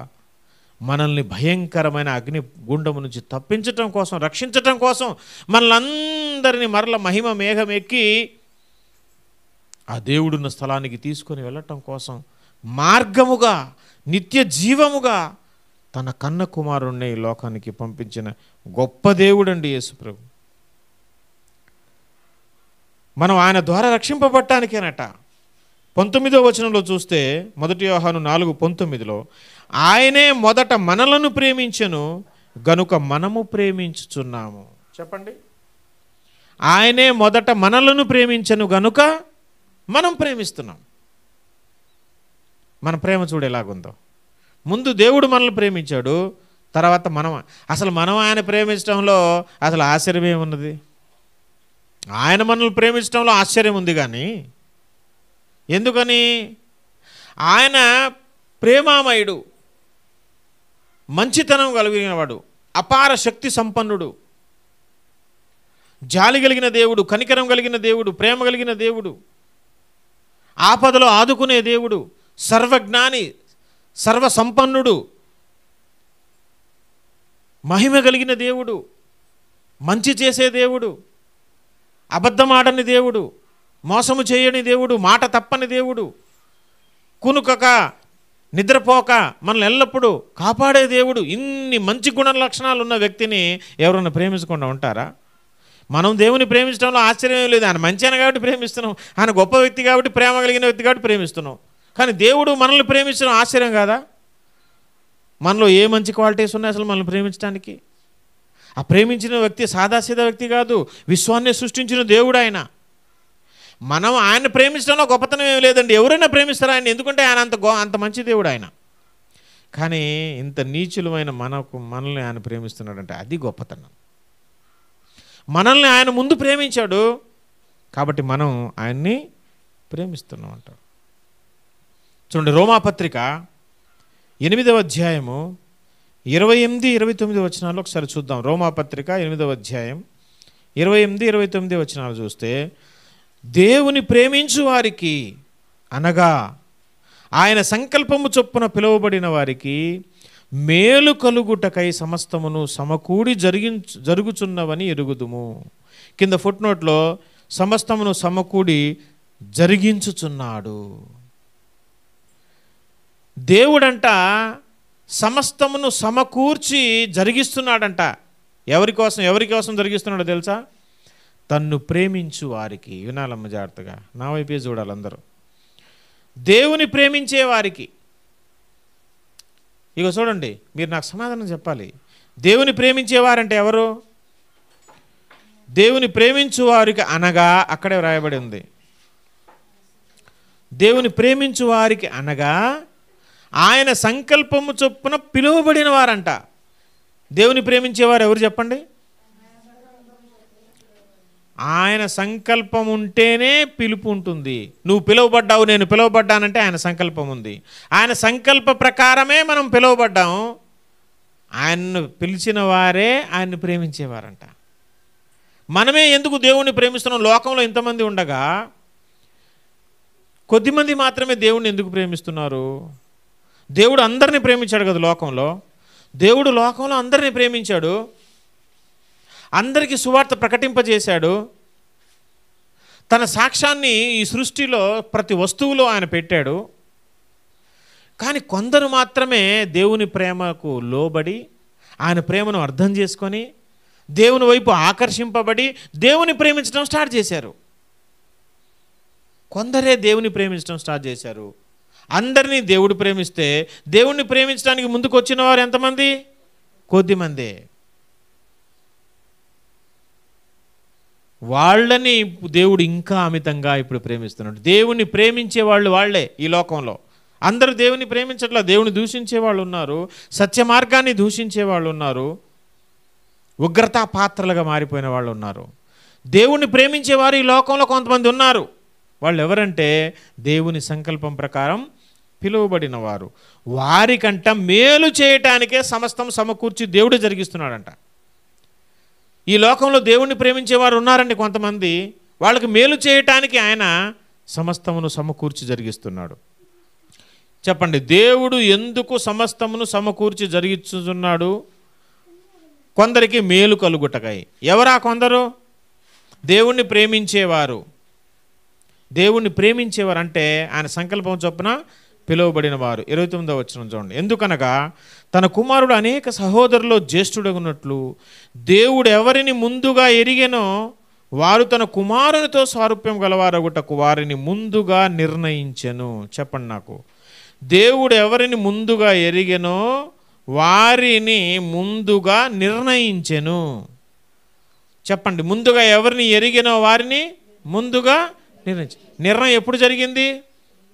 మనల్ని భయంకరమైన అగ్ని గుండము నుంచి తప్పించటం కోసం, రక్షించటం కోసం, మనలందరినీ మరల మహిమ మేఘం ఎక్కి ఆ దేవుడున్న స్థలానికి తీసుకొని వెళ్ళటం కోసం మార్గముగా, నిత్య జీవముగా తన కన్న కుమారుణ్ణి ఈ లోకానికి పంపించిన గొప్ప దేవుడండి యేసుప్రభు. మనం ఆయన ద్వారా రక్షింపబడటానికేనట. 19వ వచనంలో చూస్తే, 1 యోహాను 4:19లో, ఆయనే మొదట మనలను ప్రేమించెను గనుక మనము ప్రేమించుచున్నాము. చెప్పండి. ఆయనే మొదట మనలను ప్రేమించెను గనుక మనం ప్రేమిస్తున్నాం. మన ప్రేమ చూడు ఎలాగుందో. ముందు దేవుడు మనల్ని ప్రేమించాడు, తర్వాత మనం ఆయన ప్రేమించడంలో అసలు ఆశ్చర్యం ఏమున్నది? ఆయన మనల్ని ప్రేమించడంలో ఆశ్చర్యం ఉంది. కానీ ఎందుకని? ఆయన ప్రేమామయుడు, మంచితనం కలిగినవాడు, అపార శక్తి సంపన్నుడు, జాలి కలిగిన దేవుడు, కనికరం కలిగిన దేవుడు, ప్రేమ కలిగిన దేవుడు, ఆపదలో ఆదుకునే దేవుడు, సర్వజ్ఞాని, సర్వసంపన్నుడు, మహిమ కలిగిన దేవుడు, మంచి చేసే దేవుడు, అబద్ధమాడని దేవుడు, మోసము చేయని దేవుడు, మాట తప్పని దేవుడు, కునుకక నిద్రపోక మనల్ని ఎల్లప్పుడూ కాపాడే దేవుడు. ఇన్ని మంచి గుణ లక్షణాలు ఉన్న వ్యక్తిని ఎవరన్నా ప్రేమించకుండా ఉంటారా? మనం దేవుని ప్రేమించడంలో ఆశ్చర్యం లేదు. ఆయన మంచి ఆయన కాబట్టి ప్రేమిస్తున్నాం, ఆయన గొప్ప వ్యక్తి కాబట్టి, ప్రేమ కలిగిన వ్యక్తి కాబట్టి ప్రేమిస్తున్నాం. కానీ దేవుడు మనల్ని ప్రేమించడం ఆశ్చర్యం కాదా? మనలో ఏ మంచి క్వాలిటీస్ ఉన్నాయి అసలు మనల్ని ప్రేమించడానికి? ఆ ప్రేమించిన వ్యక్తి సాదాసీదా వ్యక్తి కాదు, విశ్వాన్ని సృష్టించిన దేవుడు ఆయన. మనం ఆయన ప్రేమించడంలో గొప్పతనం ఏమి లేదండి. ఎవరైనా ప్రేమిస్తారా ఆయన? ఎందుకంటే ఆయన అంత మంచి దేవుడు ఆయన. కానీ ఇంత నీచులమైన మనల్ని ఆయన ప్రేమిస్తున్నాడంటే అది గొప్పతనం. మనల్ని ఆయన ముందు ప్రేమించాడు కాబట్టి మనం ఆయన్ని ప్రేమిస్తున్నాం అంటారు. చూడండి, రోమాపత్రిక 8వ అధ్యాయము 28, 29 వచనాలు ఒకసారి చూద్దాం. రోమాపత్రిక 8వ అధ్యాయం 28, 29 వచనాలు చూస్తే, దేవుని ప్రేమించు వారికి అనగా ఆయన సంకల్పము చొప్పున పిలువబడిన వారికి మేలు కలుగుటకై సమస్తమును సమకూడి జరుగుచున్నవని ఎరుగుదుము. కింద ఫుట్నోట్లో సమస్తమును సమకూడి జరిగించుచున్నాడు. దేవుడంట సమస్తమును సమకూర్చి జరిగిస్తున్నాడంట. ఎవరి కోసం జరిగిస్తున్నాడో తెలుసా? తన్ను ప్రేమించు వారికి. వినాలమ్మ జాగ్రత్తగా, నా వైపే చూడాలి అందరూ. దేవుని ప్రేమించే వారికి. ఇక చూడండి, మీరు నాకు సమాధానం చెప్పాలి. దేవుని ప్రేమించేవారంటే ఎవరు? దేవుని ప్రేమించు వారికి అనగా అక్కడే వ్రాయబడి ఉంది. దేవుని ప్రేమించు వారికి అనగా ఆయన సంకల్పము చొప్పున పిలువబడిన వారంట. దేవుని ప్రేమించేవారు ఎవరు చెప్పండి? ఆయన సంకల్పం ఉంటేనే పిలుపు ఉంటుంది. నువ్వు పిలువబడ్డావు, నేను పిలువబడ్డానంటే ఆయన సంకల్పం ఉంది. ఆయన సంకల్ప ప్రకారమే మనం పిలువబడ్డాము. ఆయన్ను పిలిచిన వారే ఆయన్ని ప్రేమించేవారంట. మనమే ఎందుకు దేవుణ్ణి ప్రేమిస్తున్నాం? లోకంలో ఇంతమంది ఉండగా కొద్దిమంది మాత్రమే దేవుణ్ణి ఎందుకు ప్రేమిస్తున్నారు? దేవుడు అందరినీ ప్రేమించాడు కదా లోకంలో. దేవుడు లోకంలో అందరినీ ప్రేమించాడు, అందరికీ సువార్త ప్రకటింపజేశాడు. తన సాక్ష్యాన్ని ఈ సృష్టిలో ప్రతి వస్తువులో ఆయన పెట్టాడు. కానీ కొందరు మాత్రమే దేవుని ప్రేమకు లోబడి ఆయన ప్రేమను అర్థం చేసుకొని దేవుని వైపు ఆకర్షింపబడి దేవుని ప్రేమించడం స్టార్ట్ చేశారు. కొందరే దేవుని ప్రేమించడం స్టార్ట్ చేశారు. అందరినీ దేవుడు ప్రేమిస్తే దేవుణ్ణి ప్రేమించడానికి ముందుకు వచ్చిన వారు ఎంతమంది? కొద్దిమందే. వాళ్ళని దేవుడు ఇంకా అమితంగా ఇప్పుడు ప్రేమిస్తున్నాడు. దేవుణ్ణి ప్రేమించే వాళ్ళు వాళ్ళే ఈ లోకంలో. అందరూ దేవుని ప్రేమించట్లా. దేవుని దూషించే వాళ్ళు ఉన్నారు, సత్య మార్గాన్ని దూషించే వాళ్ళు ఉన్నారు, ఉగ్రతా పాత్రలుగా మారిపోయిన వాళ్ళు ఉన్నారు. దేవుణ్ణి ప్రేమించేవారు ఈ లోకంలో కొంతమంది ఉన్నారు. వాళ్ళు ఎవరంటే దేవుని సంకల్పం ప్రకారం పిలువబడిన వారు. వారికంట మేలు చేయటానికే సమస్తం సమకూర్చి దేవుడు జరిగిస్తున్నాడంట. ఈ లోకంలో దేవుణ్ణి ప్రేమించేవారు ఉన్నారండి కొంతమంది. వాళ్ళకి మేలు చేయటానికి ఆయన సమస్తమును సమకూర్చి జరిగిస్తున్నాడు. చెప్పండి, దేవుడు ఎందుకు సమస్తమును సమకూర్చి జరిగిస్తున్నాడు? కొందరికి మేలు కలుగుటకై. ఎవరా కొందరు? దేవుణ్ణి ప్రేమించేవారు. దేవుణ్ణి ప్రేమించేవారు అంటే ఆయన సంకల్పం చొప్పున పిలువబడిన వారు. 29వ వచనం చూడండి. ఎందుకనగా తన కుమారుడు అనేక సహోదరులో జ్యేష్ఠుడగున్నట్లు దేవుడు ఎవరిని ముందుగా ఎరిగెనో వారు తన కుమారునితో సారూప్యం గలవారగుటకు వారిని ముందుగా నిర్ణయించెను. చెప్పండి నాకు. దేవుడు ఎవరిని ముందుగా ఎరిగెనో వారిని ముందుగా నిర్ణయించెను. చెప్పండి, ముందుగా ఎవరిని ఎరిగెనో వారిని ముందుగా నిర్ణయించు. నిర్ణయం ఎప్పుడు జరిగింది?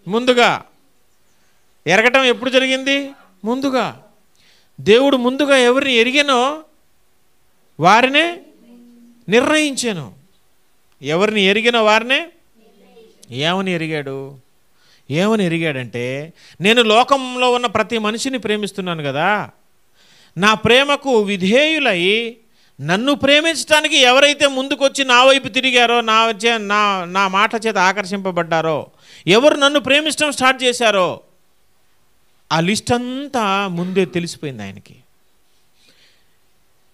ముందుగా. ఎరగటం ఎప్పుడు జరిగింది? ముందుగా. దేవుడు ముందుగా ఎవరిని ఎరిగెనో వారినే నిర్ణయించాను. ఎవరిని ఎరిగినో వారినే ఏమని ఎరిగాడు? ఏమని ఎరిగాడంటే, నేను లోకంలో ఉన్న ప్రతి మనిషిని ప్రేమిస్తున్నాను కదా, నా ప్రేమకు విధేయులై నన్ను ప్రేమించడానికి ఎవరైతే ముందుకొచ్చి నా వైపు తిరిగారో, నా మాట చేత ఆకర్షింపబడ్డారో, ఎవరు నన్ను ప్రేమించడం స్టార్ట్ చేశారో ఆ లిస్ట్ అంతా ముందే తెలిసిపోయింది ఆయనకి.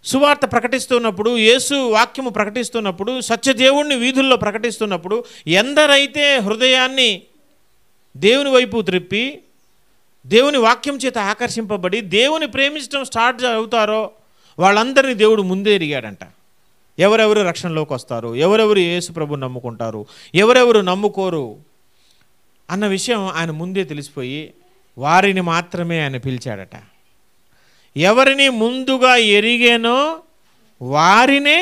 సువార్త ప్రకటిస్తున్నప్పుడు, యేసు వాక్యము ప్రకటిస్తున్నప్పుడు, సత్యదేవుణ్ణి వీధుల్లో ప్రకటిస్తున్నప్పుడు ఎందరైతే హృదయాన్ని దేవుని వైపు త్రిప్పి దేవుని వాక్యం చేత ఆకర్షింపబడి దేవుని ప్రేమించడం స్టార్ట్ అవుతారో వాళ్ళందరినీ దేవుడు ముందే ఎరిగాడంట. ఎవరెవరు రక్షణలోకి వస్తారు, ఎవరెవరు యేసు ప్రభువుని నమ్ముకుంటారు, ఎవరెవరు నమ్ముకోరు అన్న విషయం ఆయన ముందే తెలిసిపోయి వారిని మాత్రమే ఆయన పిలిచాడట. ఎవరిని ముందుగా ఎరిగేనో వారినే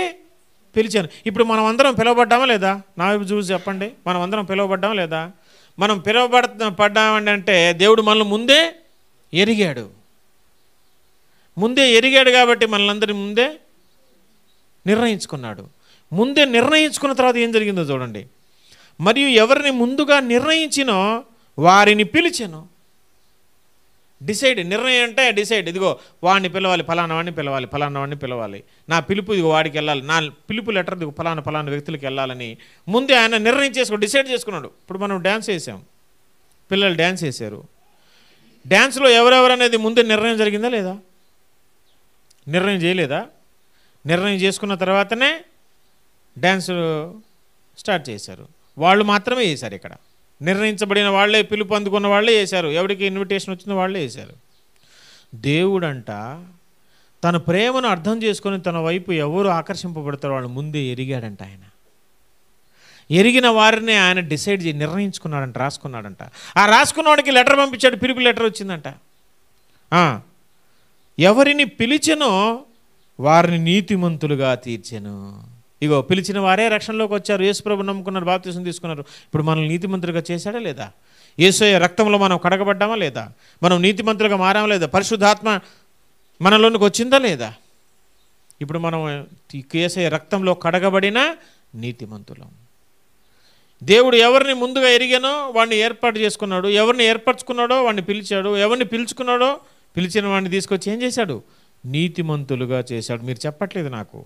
పిలిచాను. ఇప్పుడు మనం అందరం పిలువబడ్డామా లేదా? నా వైపు చూసి చెప్పండి, మనం అందరం పిలువబడ్డామా లేదా? మనం పడ్డామండి అంటే దేవుడు మనల్ని ముందే ఎరిగాడు. ముందే ఎరిగాడు కాబట్టి మనల్ని ముందే నిర్ణయించుకున్నాడు. ముందే నిర్ణయించుకున్న తర్వాత ఏం జరిగిందో చూడండి. మరియు ఎవరిని ముందుగా నిర్ణయించినో వారిని పిలిచెను. డిసైడ్. నిర్ణయం అంటే డిసైడ్. ఇదిగో వాడిని పిలవాలి, ఫలానా వాడిని పిలవాలి, ఫలానా వాడిని పిలవాలి, నా పిలుపు ఇదిగో వాడికి వెళ్ళాలి, నా పిలుపు లెటర్ ఇదిగో ఫలానా వ్యక్తులకి వెళ్ళాలని ముందే ఆయన నిర్ణయం డిసైడ్ చేసుకున్నాడు. ఇప్పుడు మనం డ్యాన్స్ వేసాం, పిల్లలు డ్యాన్స్ వేసారు. డ్యాన్స్లో ఎవరెవరు అనేది ముందే నిర్ణయం జరిగిందా లేదా? నిర్ణయం చేయలేదా? నిర్ణయం చేసుకున్న తర్వాతనే డ్యాన్స్ స్టార్ట్ చేశారు. వాళ్ళు మాత్రమే చేశారు. ఇక్కడ నిర్ణయించబడిన వాళ్ళే, పిలుపు అందుకున్న వాళ్ళే చేశారు. ఎవరికి ఇన్విటేషన్ వచ్చిందో వాళ్ళే చేశారు. దేవుడంట తన ప్రేమను అర్థం చేసుకొని తన వైపు ఎవరు ఆకర్షింపబడతారో వాళ్ళు ముందే ఎరిగాడంట. ఆయన ఎరిగిన వారిని ఆయన డిసైడ్ చేసి నిర్ణయించుకున్నాడంట, రాసుకున్నాడంట. ఆ రాసుకున్నవాడికి లెటర్ పంపించాడు, పిలుపు లెటర్ వచ్చిందంట. ఎవరిని పిలిచెనో వారిని నీతిమంతులుగా తీర్చెను. ఇగో పిలిచిన వారే రక్షణలోకి వచ్చారు, యేసుప్రభు నమ్ముకున్నారు, బాప్తిసం తీసుకున్నారు. ఇప్పుడు మనల్ని నీతిమంతులుగా చేశాడా లేదా? యేసయ్య రక్తంలో మనం కడగబడ్డామా లేదా? మనం నీతిమంతులుగా మారామా లేదా? పరిశుద్ధాత్మ మనలోనికి వచ్చిందా లేదా? ఇప్పుడు మనం యేసయ్య రక్తంలో కడగబడిన నీతిమంతులం. దేవుడు ఎవరిని ముందుగా ఎరిగానో వాడిని ఏర్పాటు చేసుకున్నాడు, ఎవరిని ఏర్పరచుకున్నాడో వాడిని పిలిచాడు, ఎవరిని పిలుచుకున్నాడో పిలిచిన వాడిని తీసుకొచ్చి ఏం చేశాడు? నీతిమంతులుగా చేశాడు. మీరు చెప్పట్లేదు నాకు.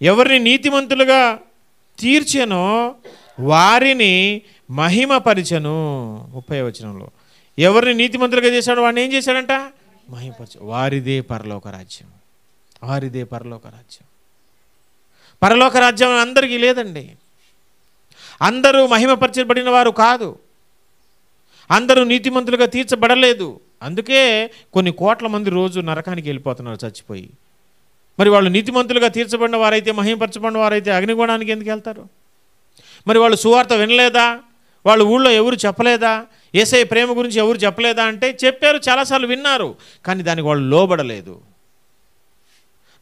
ఎవరిని నీతిమంతులుగా తీర్చెనో వారిని మహిమపరిచెను. 30వ వచనంలో ఎవరిని నీతిమంతులుగా చేశాడు వాడిని ఏం చేశాడంట? మహిమపరిచ. వారిదే పరలోక రాజ్యం. వారిదే పరలోక రాజ్యం. పరలోక రాజ్యం అందరికీ లేదండి. అందరూ మహిమపరచబడిన వారు కాదు. అందరూ నీతిమంతులుగా తీర్చబడలేదు. అందుకే కొన్ని కోట్ల మంది రోజు నరకానికి వెళ్ళిపోతున్నారు చచ్చిపోయి. మరి వాళ్ళు నీతిమంతులుగా తీర్చబడిన వారైతే, మహిమపరచబడిన వారైతే అగ్నిగోళానికి ఎందుకు వెళ్తారు? మరి వాళ్ళు సువార్త వినలేదా? వాళ్ళు ఊళ్ళో ఎవరు చెప్పలేదా? యేసయ్య ప్రేమ గురించి ఎవరు చెప్పలేదా అంటే చెప్పారు, చాలాసార్లు విన్నారు, కానీ దానికి వాళ్ళు లోబడలేదు,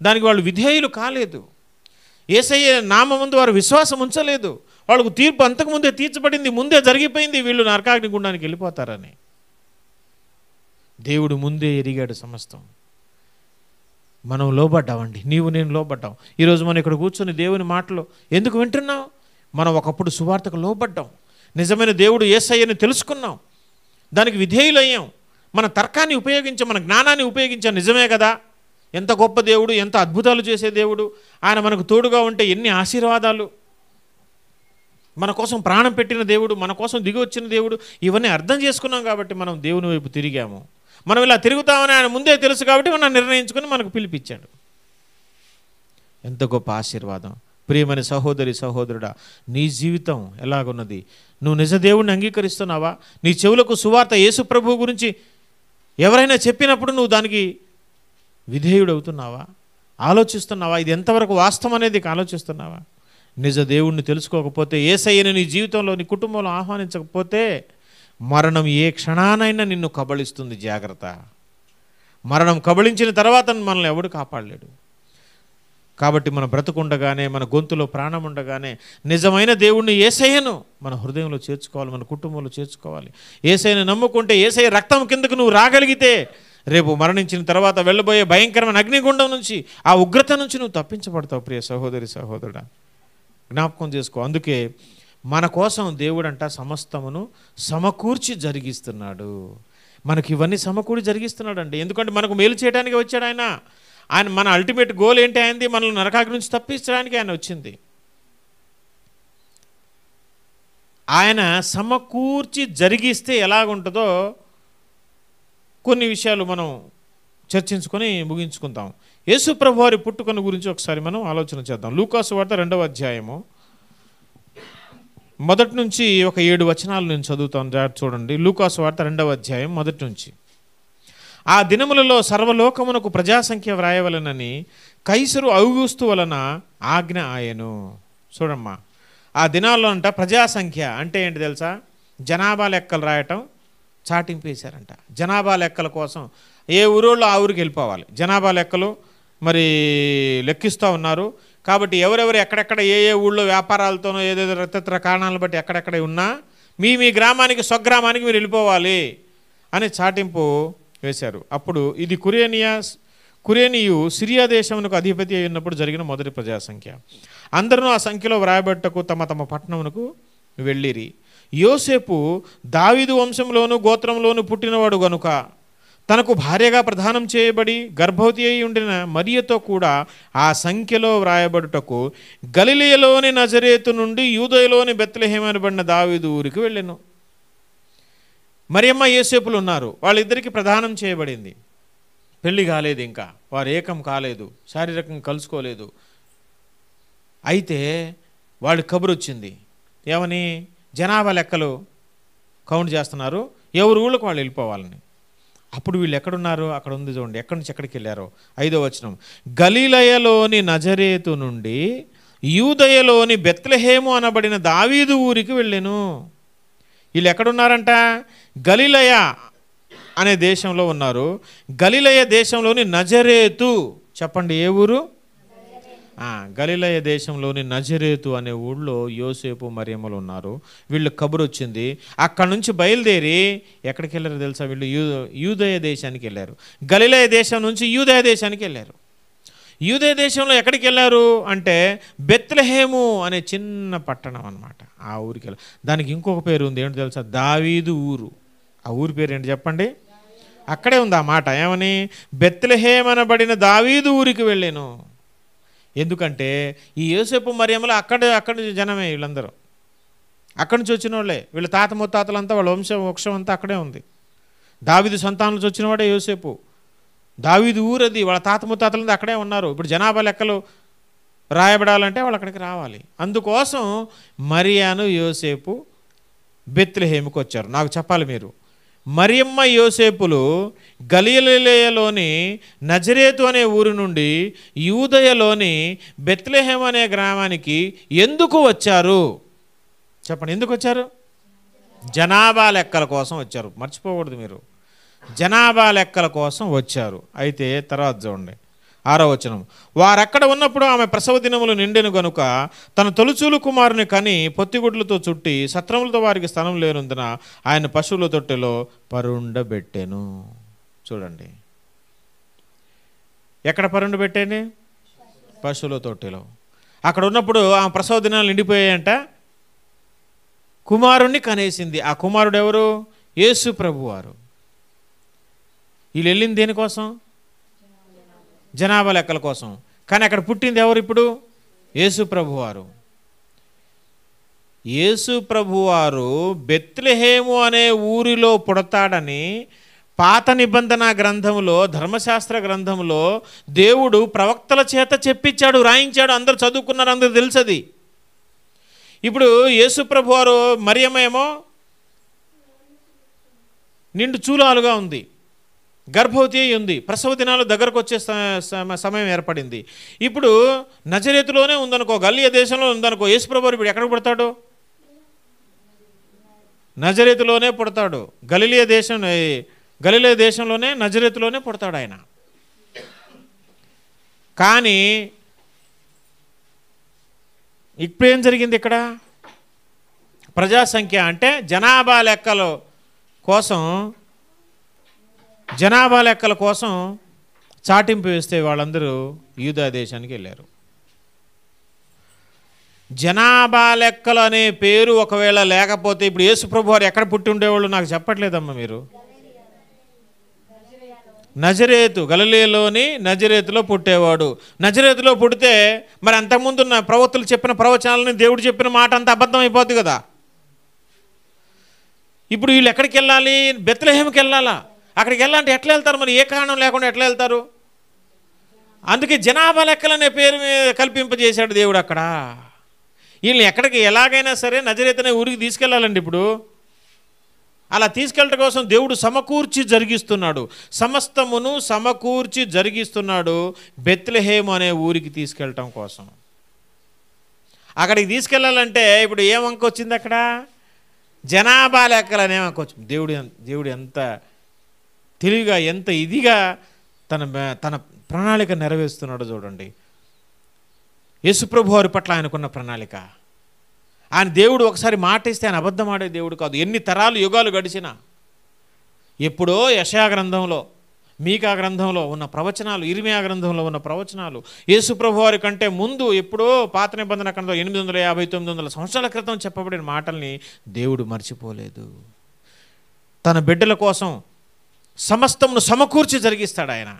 దానికి వాళ్ళు విధేయులు కాలేదు. యేసయ్య నామమందు వారు విశ్వాసం ఉంచలేదు. వాళ్ళకు తీర్పు అంతకుముందే తీర్చబడింది, ముందే జరిగిపోయింది, వీళ్ళు నరకాగ్ని గుండానికి వెళ్ళిపోతారని. దేవుడు ముందే ఎరిగాడు సమస్తం. మనం లోబడ్డామండి, నీవు నేను లోబడ్డాం. ఈరోజు మనం ఇక్కడ కూర్చొని దేవుని మాటలు ఎందుకు వింటున్నాం? మనం ఒకప్పుడు సువార్తకు లోబడ్డాం, నిజమైన దేవుడు యేసయ్యని తెలుసుకున్నాం, దానికి విధేయులయ్యాం, మన తర్కాన్ని ఉపయోగించాం, మన జ్ఞానాన్ని ఉపయోగించాం. నిజమే కదా, ఎంత గొప్ప దేవుడు, ఎంత అద్భుతాలు చేసే దేవుడు, ఆయన మనకు తోడుగా ఉంటే ఎన్ని ఆశీర్వాదాలు, మన కోసం ప్రాణం పెట్టిన దేవుడు, మన కోసం దిగి వచ్చిన దేవుడు, ఇవన్నీ అర్థం చేసుకున్నాం కాబట్టి మనం దేవుని వైపు తిరిగాము. మనం ఇలా తిరుగుతామని ఆయన ముందే తెలుసు కాబట్టి మనం నిర్ణయించుకొని మనకు పిలిపించాడు. ఎంత గొప్ప ఆశీర్వాదం. ప్రియమైన సహోదరి సహోదరుడా, నీ జీవితం ఎలాగున్నది? నువ్వు నిజ దేవుణ్ణి అంగీకరిస్తున్నావా? నీ చెవులకు సువార్త యేసు ప్రభువు గురించి ఎవరైనా చెప్పినప్పుడు నువ్వు దానికి విధేయుడవుతున్నావా? ఆలోచిస్తున్నావా? ఇది ఎంతవరకు వాస్తవం అనేది ఆలోచిస్తున్నావా? నిజ దేవుణ్ణి తెలుసుకోకపోతే, యేసయ్యని నీ జీవితంలో నీ కుటుంబంలో ఆహ్వానించకపోతే మరణం ఏ క్షణానైనా నిన్ను కబళిస్తుంది. జాగ్రత్త. మరణం కబళించిన తర్వాత మనల్ని ఎవడు కాపాడలేడు. కాబట్టి మన బ్రతుకుండగానే, మన గొంతులో ప్రాణం ఉండగానే నిజమైన దేవుణ్ణి యేసయ్యను మన హృదయంలో చేర్చుకోవాలి, మన కుటుంబంలో చేర్చుకోవాలి. యేసయ్యను నమ్ముకుంటే, యేసయ్య రక్తం కిందకు నువ్వు రాగలిగితే రేపు మరణించిన తర్వాత వెళ్ళబోయే భయంకరమైన అగ్నిగుండం నుంచి, ఆ ఉగ్రత నుంచి నువ్వు తప్పించబడతావు. ప్రియ సహోదరి సహోదరుడా, జ్ఞాపకం చేసుకో. అందుకే మన కోసం దేవుడంట సమస్తమును సమకూర్చి జరిగిస్తున్నాడు. మనకి ఇవన్నీ సమకూడి జరిగిస్తున్నాడు అండి. ఎందుకంటే మనకు మేలు చేయడానికి వచ్చాడు ఆయన. ఆయన మన అల్టిమేట్ గోల్ ఏంటి? అయింది మనల్ని నరకాగ్ని నుంచి తప్పించడానికి ఆయన వచ్చింది. ఆయన సమకూర్చి జరిగిస్తే ఎలాగుంటుందో కొన్ని విషయాలు మనం చర్చించుకొని ముగించుకుందాం. యేసు ప్రభు వారి పుట్టుకను గురించి ఒకసారి మనం ఆలోచన చేద్దాం. లూకాసు వార్త 2వ అధ్యాయము మొదటి నుంచి ఒక 7 వచనాలు నేను చదువుతాను, చూడండి. లూకాసు వార్త 2వ అధ్యాయం మొదటి నుంచి. ఆ దినములలో సర్వలోకమునకు ప్రజాసంఖ్య వ్రాయవలనని కైసరు ఔగుస్తు వలన ఆజ్ఞ ఆయను. చూడమ్మా, ఆ దినాల్లో అంట ప్రజాసంఖ్య అంటే ఏంటి తెలుసా? జనాభా లెక్కలు రాయటం చాటింపేశారంట. జనాభా లెక్కల కోసం ఏ ఊరోళ్ళు ఆ ఊరికి వెళ్ళిపోవాలి. జనాభా లెక్కలు మరి లెక్కిస్తూ ఉన్నారు. కాబట్టి ఎవరెవరు ఎక్కడెక్కడ ఏ ఏ ఊళ్ళో వ్యాపారాలతోనో ఏదేదో రకరకాల కారణాలను బట్టి ఎక్కడెక్కడ ఉన్నా మీ గ్రామానికి, స్వగ్రామానికి మీరు వెళ్ళిపోవాలి అని చాటింపు వేశారు. అప్పుడు ఇది కురేనియు సిరియా దేశమునకు అధిపతి అయి ఉన్నప్పుడు జరిగిన మొదటి ప్రజాసంఖ్య. అందరూ ఆ సంఖ్యలో వ్రాయబట్టకు తమ తమ పట్టణమునకు వెళ్ళిరి. యోసేపు దావీదు వంశంలోను గోత్రంలోను పుట్టినవాడు గనుక తనకు భార్యగా ప్రదానం చేయబడి గర్భవతి అయి ఉండిన మరియతో కూడా ఆ సంఖ్యలో వ్రాయబడుటకు గలిలయలోని నజరేతు నుండి యూదయలోని బెత్లెహేము అనబడిన దావీదు ఊరికి వెళ్ళెను. మరియమ్మ యోసేపులు ఉన్నారు. వాళ్ళిద్దరికి ప్రదానం చేయబడింది. పెళ్లి కాలేదు, ఇంకా వారు ఏకం కాలేదు, శారీరకంగా కలుసుకోలేదు. అయితే వాళ్ళ కబురు వచ్చింది. ఏమని? జనాభా లెక్కలు కౌంట్ చేస్తున్నారు, ఎవరు ఊళ్ళకు వాళ్ళు వెళ్ళిపోవాలని. అప్పుడు వీళ్ళు ఎక్కడున్నారు? అక్కడ ఉంది చూడండి, ఎక్కడి నుంచి ఎక్కడికి వెళ్ళారో. 5వ వచనం. గలిలయలోని నజరేతు నుండి యూదయలోని బెత్లెహేము అనబడిన దావీదు ఊరికి వెళ్ళెను. వీళ్ళు ఎక్కడున్నారంట? గలిలయ అనే దేశంలో ఉన్నారు. గలిలయ దేశంలోని నజరేతు, చెప్పండి ఏ ఊరు? గలిలయ దేశంలోని నజరేతు అనే ఊళ్ళో యోసేపు మరియమ్మలు ఉన్నారు. వీళ్ళు కబురు వచ్చింది. అక్కడ నుంచి బయలుదేరి ఎక్కడికి వెళ్ళారు తెలుసా? వీళ్ళు యూదయ దేశానికి వెళ్ళారు. గలిలయ దేశం నుంచి యూదయ దేశానికి వెళ్ళారు. యూదయ దేశంలో ఎక్కడికి వెళ్ళారు అంటే బెత్లెహేము అనే చిన్న పట్టణం అన్నమాట. ఆ ఊరికి వెళ్ళారు. దానికి ఇంకొక పేరు ఉంది, ఏంటో తెలుసా? దావీదు ఊరు. ఆ ఊరి పేరు ఏంటి చెప్పండి? అక్కడే ఉంది ఆ మాట. ఏమని? బెత్లెహేము అనబడిన దావీదు ఊరికి వెళ్ళాను. ఎందుకంటే ఈ యోసేపు మరియమ్మలు అక్కడ జనమే, వీళ్ళందరూ అక్కడి నుంచి వచ్చిన వాళ్ళే. వీళ్ళ తాత ముత్తాతలంతా, వాళ్ళ వృక్షం అంతా అక్కడే ఉంది. దావీదు సంతానం నుంచి వచ్చినవాడే యోసేపు. దావీదు ఊరది, వాళ్ళ తాత ముత్తాతలంతా అక్కడే ఉన్నారు. ఇప్పుడు జనాభా లెక్కలు రాయబడాలంటే వాళ్ళు అక్కడికి రావాలి. అందుకోసం మరియాను యోసేపు బెత్లెహేముకి వచ్చారు. నాకు చెప్పాలి, మీరు మరియమ్మ యోసేపులు గలిలయలోని నజరేతు అనే ఊరు నుండి యూదయలోని బెత్లెహేం అనే గ్రామానికి ఎందుకు వచ్చారు? చెప్పండి, ఎందుకు వచ్చారు? జనాభా లెక్కల కోసం వచ్చారు. మర్చిపోకూడదు మీరు, జనాభా లెక్కల కోసం వచ్చారు. అయితే తర్వాత చూడండి 6వ వచనం. వారక్కడ ఉన్నప్పుడు ఆమె ప్రసవ దినములు నిండెను గనుక తన తొలుచూలు కుమారుని కని పొత్తిగుడ్లతో చుట్టి సత్రములతో వారికి స్థలం లేనందున ఆయన పశువుల తొట్టెలో పరుండబెట్టెను. చూడండి, ఎక్కడ పరుండబెట్టేని? పశువుల తొట్టెలో. అక్కడ ఉన్నప్పుడు ఆమె ప్రసవ దినాలు నిండిపోయాయంట. కుమారుణ్ణి కనేసింది. ఆ కుమారుడు ఎవరు? యేసు ప్రభువారు. వీళ్ళు వెళ్ళింది దేనికోసం? జనాభా లెక్కల కోసం. కానీ అక్కడ పుట్టింది ఎవరు? ఇప్పుడు యేసు ప్రభువారు. యేసు ప్రభువారు బెత్లెహేము అనే ఊరిలో పుడతాడని పాత నిబంధన గ్రంథంలో, ధర్మశాస్త్ర గ్రంథంలో దేవుడు ప్రవక్తల చేత చెప్పించాడు, రాయించాడు. అందరూ చదువుకున్నారు, అందరూ తెలుసది. ఇప్పుడు యేసు ప్రభువారు మరియమ్మేమో నిండు చూలాలుగా ఉంది, గర్భవతి ఉంది, ప్రసవ దినాలు దగ్గరకు వచ్చే సమయం ఏర్పడింది. ఇప్పుడు నజరేతులోనే ఉందనుకో, గలిలయ దేశంలో ఉందనుకో. యేసు ప్రభువారు ఇప్పుడు ఎక్కడ పుడతాడు? నజరేతులోనే పుడతాడు. గలిలయ దేశంలోనే నజరేతులోనే పుడతాడు ఆయన. కానీ ఇప్పుడేం జరిగింది? ఇక్కడ ప్రజాసంఖ్య అంటే జనాభా లెక్కల కోసం చాటింపు వేస్తే వాళ్ళందరూ యూదా దేశానికి వెళ్ళారు. జనాభా లెక్కలు అనే పేరు ఒకవేళ లేకపోతే ఇప్పుడు యేసు ప్రభు వారు ఎక్కడ పుట్టి ఉండేవాళ్ళు నాకు చెప్పట్లేదమ్మా మీరు. నజరేతు, గలిలయలోని నజరేతులో పుట్టేవాడు. నజరేతులో పుడితే మరి అంతకుముందున్న ప్రవక్తలు చెప్పిన ప్రవచనాలని, దేవుడు చెప్పిన మాట అంతా అబద్ధం అయిపోద్ది కదా. ఇప్పుడు వీళ్ళు ఎక్కడికి వెళ్ళాలి? బెత్లెహేంకి వెళ్ళాలా? అక్కడికి వెళ్ళాలంటే ఎట్లా వెళ్తారు? మరి ఏ కారణం లేకుండా ఎట్లా వెళ్తారు? అందుకే జనాభా లెక్కలనే పేరు కల్పింపజేశాడు దేవుడు అక్కడ. వీళ్ళని ఎక్కడికి ఎలాగైనా సరే నజరేతు అనే ఊరికి తీసుకెళ్ళాలండి. ఇప్పుడు అలా తీసుకెళ్ళటం కోసం దేవుడు సమకూర్చి జరిగిస్తున్నాడు, సమస్తమును సమకూర్చి జరిగిస్తున్నాడు బెత్లెహేము అనే ఊరికి తీసుకెళ్ళటం కోసం. అక్కడికి తీసుకెళ్ళాలంటే ఇప్పుడు ఏం అంక వచ్చింది? అక్కడ జనాభా లెక్కలనే అంక వచ్చింది. దేవుడు ఎంత తెలివిగా, ఎంత ఇదిగా తన ప్రణాళిక నెరవేరుస్తున్నాడో చూడండి. యేసుప్రభు వారి పట్ల ఆయనకున్న ప్రణాళిక. ఆయన దేవుడు ఒకసారి మాట ఇస్తే ఆయన అబద్ధం ఆడే దేవుడు కాదు. ఎన్ని తరాలు యుగాలు గడిచినా ఎప్పుడో యెషయా గ్రంథంలో, మీకా గ్రంథంలో ఉన్న ప్రవచనాలు, ఇర్మియా గ్రంథంలో ఉన్న ప్రవచనాలు, యేసుప్రభు వారి కంటే ముందు ఎప్పుడో పాత నిబంధన గ్రంథంలో 850-900 సంవత్సరాల క్రితం చెప్పబడిన మాటల్ని దేవుడు మర్చిపోలేదు. తన బిడ్డల కోసం సమస్తమును సమకూర్చి జరిగిస్తాడు ఆయన.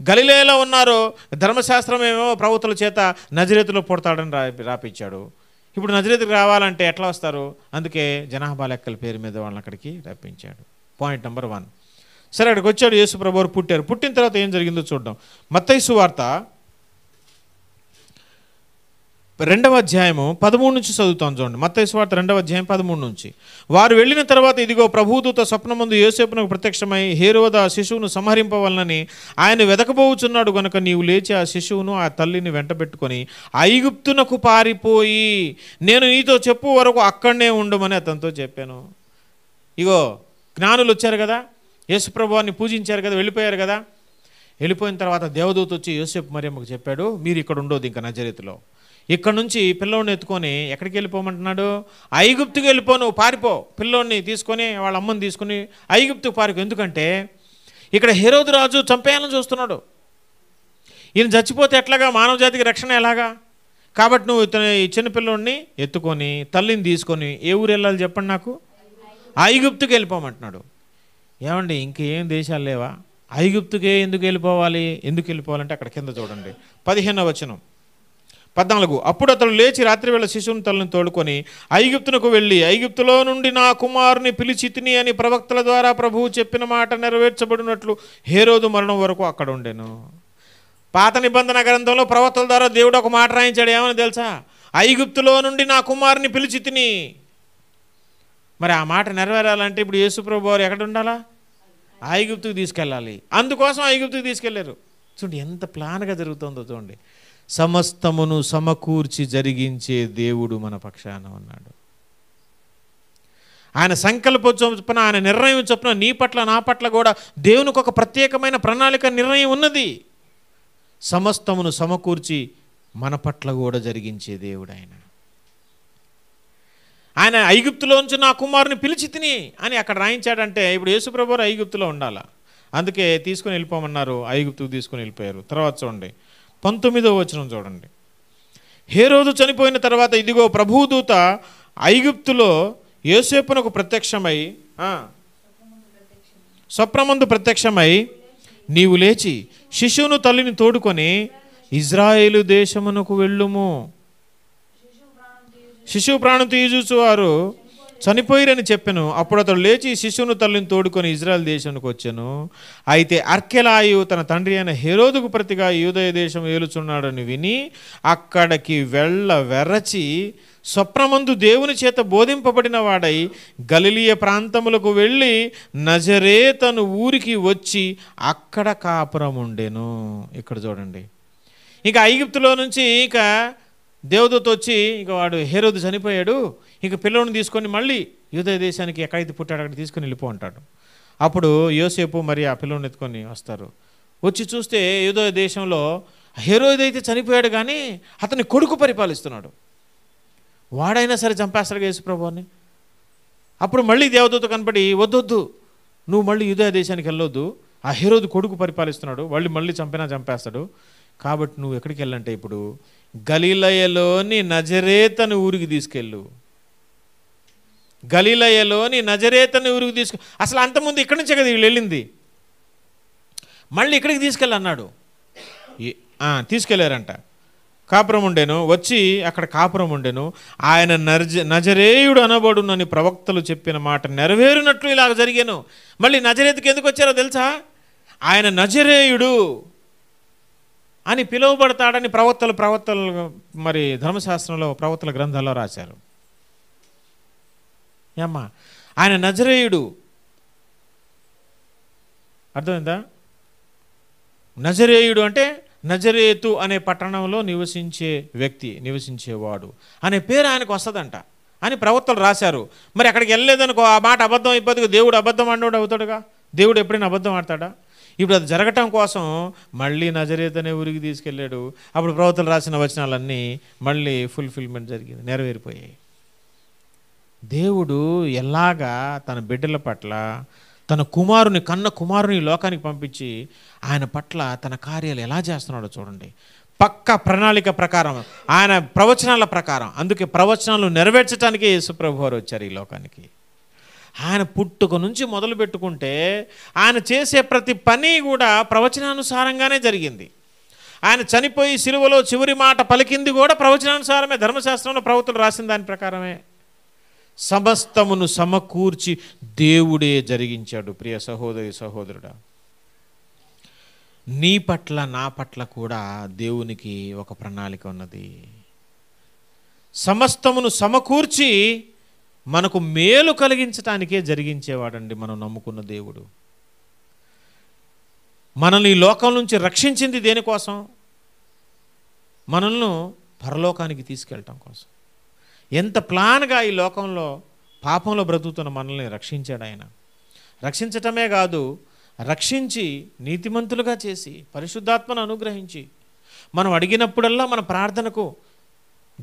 గలిలయలో ఉన్నారు, ధర్మశాస్త్రం ఏమో ప్రవక్తల చేత నజరేతులో పుడతాడని రాపించాడు. ఇప్పుడు నజరేతుకు రావాలంటే ఎట్లా వస్తారు? అందుకే జనాభా లెక్కల పేరు మీద వాళ్ళని అక్కడికి రప్పించాడు. Point number 1. సరే, అక్కడికి వచ్చాడు, యేసు ప్రభు వారు పుట్టారు. పుట్టిన తర్వాత ఏం జరిగిందో చూద్దాం. మత్తయి సువార్త 2వ అధ్యాయము 13 నుంచి చదువుతాం చూడండి. మత్తయి సువార్త 2వ అధ్యాయం 13 నుంచి. వారు వెళ్ళిన తర్వాత ఇదిగో ప్రభుదూత స్వప్నమందు యోసేపునకు ప్రత్యక్షమై, హేరోదు ఆ శిశువును సంహరింపవలనని ఆయన వెదకబోచున్నాడు గనుక నీవు లేచి ఆ శిశువును ఆ తల్లిని వెంటబెట్టుకొని ఐగుప్తునకు పారిపోయి నేను నీతో చెప్పు వరకు అక్కడనే ఉండమని అతనితో చెప్పాను. ఇగో జ్ఞానులు వచ్చారు కదా, యేసుప్రభువాన్ని పూజించారు కదా, వెళ్ళిపోయారు కదా. వెళ్ళిపోయిన తర్వాత దేవదూత వచ్చి యోసేపు మరియమ్మకు చెప్పాడు, మీరు ఇక్కడ ఉండొద్దు ఇంకా నజరేతులో. ఇక్కడ నుంచి పిల్లోడిని ఎత్తుకొని ఎక్కడికి వెళ్ళిపోమంటున్నాడు? ఐగుప్తుకి వెళ్ళిపోను, పారిపో. పిల్లోడిని తీసుకొని వాళ్ళ అమ్మని తీసుకొని ఐగుప్తుకు పారిపో. ఎందుకంటే ఇక్కడ హేరోదు రాజు చంపేయాలని చూస్తున్నాడు. ఈయన చచ్చిపోతే ఎట్లాగా, మానవ జాతికి రక్షణ ఎలాగా? కాబట్టి నువ్వు ఈ చిన్న పిల్లోడిని ఎత్తుకొని తల్లిని తీసుకొని ఏ ఊరు వెళ్ళాలి చెప్పండి నాకు? ఐగుప్తుకి వెళ్ళిపోమంటున్నాడు. ఏమండి ఇంకేం దేశాలు లేవా? ఐగుప్తుకే ఎందుకు వెళ్ళిపోవాలి? ఎందుకు వెళ్ళిపోవాలంటే అక్కడ కింద చూడండి 15వ వచనం 14. అప్పుడు అతడు లేచి రాత్రివేళ శిశువుని తల్లిని తోడుకొని ఐగుప్తునకు వెళ్ళి ఐగుప్తులో నుండి నా కుమారుని పిలిచి తిని అని ప్రవక్తల ద్వారా ప్రభువు చెప్పిన మాట నెరవేర్చబడినట్లు హేరోదు మరణం వరకు అక్కడ ఉండెను. పాత నిబంధన గ్రంథంలో ప్రవక్తల ద్వారా దేవుడు ఒక మాట రాయించాడు. ఏమని తెలుసా? ఐగుప్తులో నుండి నా కుమారుని పిలిచి తిని. మరి ఆ మాట నెరవేరాలంటే ఇప్పుడు యేసుప్రభు వారు ఎక్కడ ఉండాలా? ఐగుప్తుకు తీసుకెళ్ళాలి. అందుకోసం ఐగుప్తుకు తీసుకెళ్లారు. చూడండి ఎంత ప్లాన్గా జరుగుతుందో చూడండి. సమస్తమును సమకూర్చి జరిగించే దేవుడు మన పక్షాన ఉన్నాడు. ఆయన సంకల్ప చొప్పున, ఆయన నిర్ణయం చొప్పున నీ పట్ల నా పట్ల కూడా దేవునికి ఒక ప్రత్యేకమైన ప్రణాళిక, నిర్ణయం ఉన్నది. సమస్తమును సమకూర్చి మన పట్ల కూడా జరిగించే దేవుడు ఆయన. ఆయన ఐగుప్తులోంచి నా కుమారుని పిలిచి తిని అని అక్కడ రాయించాడంటే ఇప్పుడు యేసుప్రభు వారు ఐగుప్తులో ఉండాలా. అందుకే తీసుకుని వెళ్ళిపోమన్నారు, ఐగుప్తుకు తీసుకుని వెళ్ళిపోయారు. తర్వాత చూడండి 19వ వచనం చూడండి. హేరోదు చనిపోయిన తర్వాత ఇదిగో ప్రభుదూత ఐగుప్తులో యోసేపునకు ప్రత్యక్షమై స్వప్నమందు ప్రత్యక్షమై నీవు లేచి శిశువును తల్లిని తోడుకొని ఇజ్రాయేలు దేశమునకు వెళ్ళుము. శిశువు ప్రాణం తీయజూచువారు చనిపోయిరని చెప్పాను. అప్పుడు అతడు లేచి శిశువును తల్లిని తోడుకొని ఇజ్రాయెల్ దేశానికి వచ్చాను. అయితే అర్కెలాయు తన తండ్రి అయిన హేరోదుకు ప్రతిగా యూదయ దేశం ఏలుచున్నాడని విని అక్కడికి వెరచి స్వప్నమందు దేవుని చేత బోధింపబడిన వాడై గలిలియ ప్రాంతములకు వెళ్ళి నజరేతను ఊరికి వచ్చి అక్కడ కాపురం ఉండెను. ఇక్కడ చూడండి, ఇక ఐగుప్తులో నుంచి ఇక దేవదూత వచ్చి ఇక వాడు హేరోదు చనిపోయాడు, ఇక పిల్లలను తీసుకొని మళ్ళీ యూదయ దేశానికి ఎక్కడైతే పుట్టాడు అక్కడ తీసుకొని వెళ్ళిపో అంటాడు. అప్పుడు యోసేపు మరి ఆ పిల్లలను ఎత్తుకొని వస్తారు. వచ్చి చూస్తే యూదయ దేశంలో హేరోదు అయితే చనిపోయాడు కానీ అతని కొడుకు పరిపాలిస్తున్నాడు. వాడైనా సరే చంపేస్తాడు యేసుప్రభుని. అప్పుడు మళ్ళీ దేవదూత కనపడి వద్దొద్దు, నువ్వు మళ్ళీ యూదయ దేశానికి వెళ్ళొద్దు, ఆ హేరోదు కొడుకు పరిపాలిస్తున్నాడు, మళ్ళీ చంపేస్తాడు, కాబట్టి నువ్వు ఎక్కడికి వెళ్ళంటే ఇప్పుడు గలిలయలోని నజరేతను ఊరికి తీసుకెళ్ళు. గలిలయలోని నజరేతను ఊరికి అసలు అంతకుముందు ఇక్కడి నుంచే కదా వీళ్ళు వెళ్ళింది, మళ్ళీ ఇక్కడికి తీసుకెళ్ళన్నాడు. తీసుకెళ్ళారంట. కాపురం ఉండెను, వచ్చి అక్కడ కాపురం ఉండెను. ఆయన నజరేయుడు అనబడునని ప్రవక్తలు చెప్పిన మాట నెరవేరినట్లు ఇలాగ జరిగాను. మళ్ళీ నజరేతుకి ఎందుకు వచ్చారో తెలుసా? ఆయన నజరేయుడు అని పిలువబడతాడని ప్రవక్తలు మరి ధర్మశాస్త్రంలో ప్రవక్తల గ్రంథాల్లో రాశారు. ఏమ్మా, ఆయన నజరేయుడు అర్థమైందా? నజరేయుడు అంటే నజరేతు అనే పట్టణంలో నివసించేవాడు అనే పేరు ఆయనకు వస్తుందంట అని ప్రవక్తలు రాశారు. మరి అక్కడికి వెళ్ళలేదనుకో ఆ మాట అబద్ధం అయిపోతుంది. దేవుడు అబద్ధం ఆడినోడు అవుతాడుగా. దేవుడు ఎప్పుడైనా అబద్ధం ఆడతాడా? ఇప్పుడు అది జరగటం కోసం మళ్ళీ నజరేతు అనే ఊరికి తీసుకెళ్ళాడు. అప్పుడు ప్రవక్తలు రాసిన వచనాలన్నీ మళ్ళీ ఫుల్ఫిల్మెంట్ జరిగింది, నెరవేరిపోయాయి. దేవుడు ఎలాగా తన బిడ్డల పట్ల తన కన్న కుమారుని లోకానికి పంపించి ఆయన పట్ల తన కార్యాలు ఎలా చేస్తున్నాడో చూడండి. పక్క ప్రణాళిక ప్రకారం, ఆయన ప్రవచనాల ప్రకారం. అందుకే ప్రవచనాలు నెరవేర్చడానికే యేసుప్రభు వారు వచ్చారు ఈ లోకానికి. ఆయన పుట్టుక నుంచి మొదలు పెట్టుకుంటే ఆయన చేసే ప్రతి పని కూడా ప్రవచనానుసారంగానే జరిగింది. ఆయన చనిపోయి సిలువలో చివరి మాట పలికింది కూడా ప్రవచనానుసారమే. ధర్మశాస్త్రంలో ప్రవక్తలు రాసిన దాని ప్రకారమే. సమస్తమును సమకూర్చి దేవుడే జరిగించాడు. ప్రియ సహోదరి సహోదరుడా, నీ పట్ల నా పట్ల కూడా దేవునికి ఒక ప్రణాళిక ఉన్నది. సమస్తమును సమకూర్చి మనకు మేలు కలిగించటానికే జరిగించేవాడండి మనం నమ్ముకున్న దేవుడు. మనల్ని ఈ లోకం నుంచి రక్షించింది దేనికోసం? మనల్ని పరలోకానికి తీసుకెళ్ళటం కోసం. ఎంత ప్లాన్గా ఈ లోకంలో పాపంలో బ్రతుకుతున్న మనల్ని రక్షించాడు ఆయన. రక్షించటమే కాదు, రక్షించి నీతిమంతులుగా చేసి పరిశుద్ధాత్మను అనుగ్రహించి మనం అడిగినప్పుడల్లా మన ప్రార్థనకు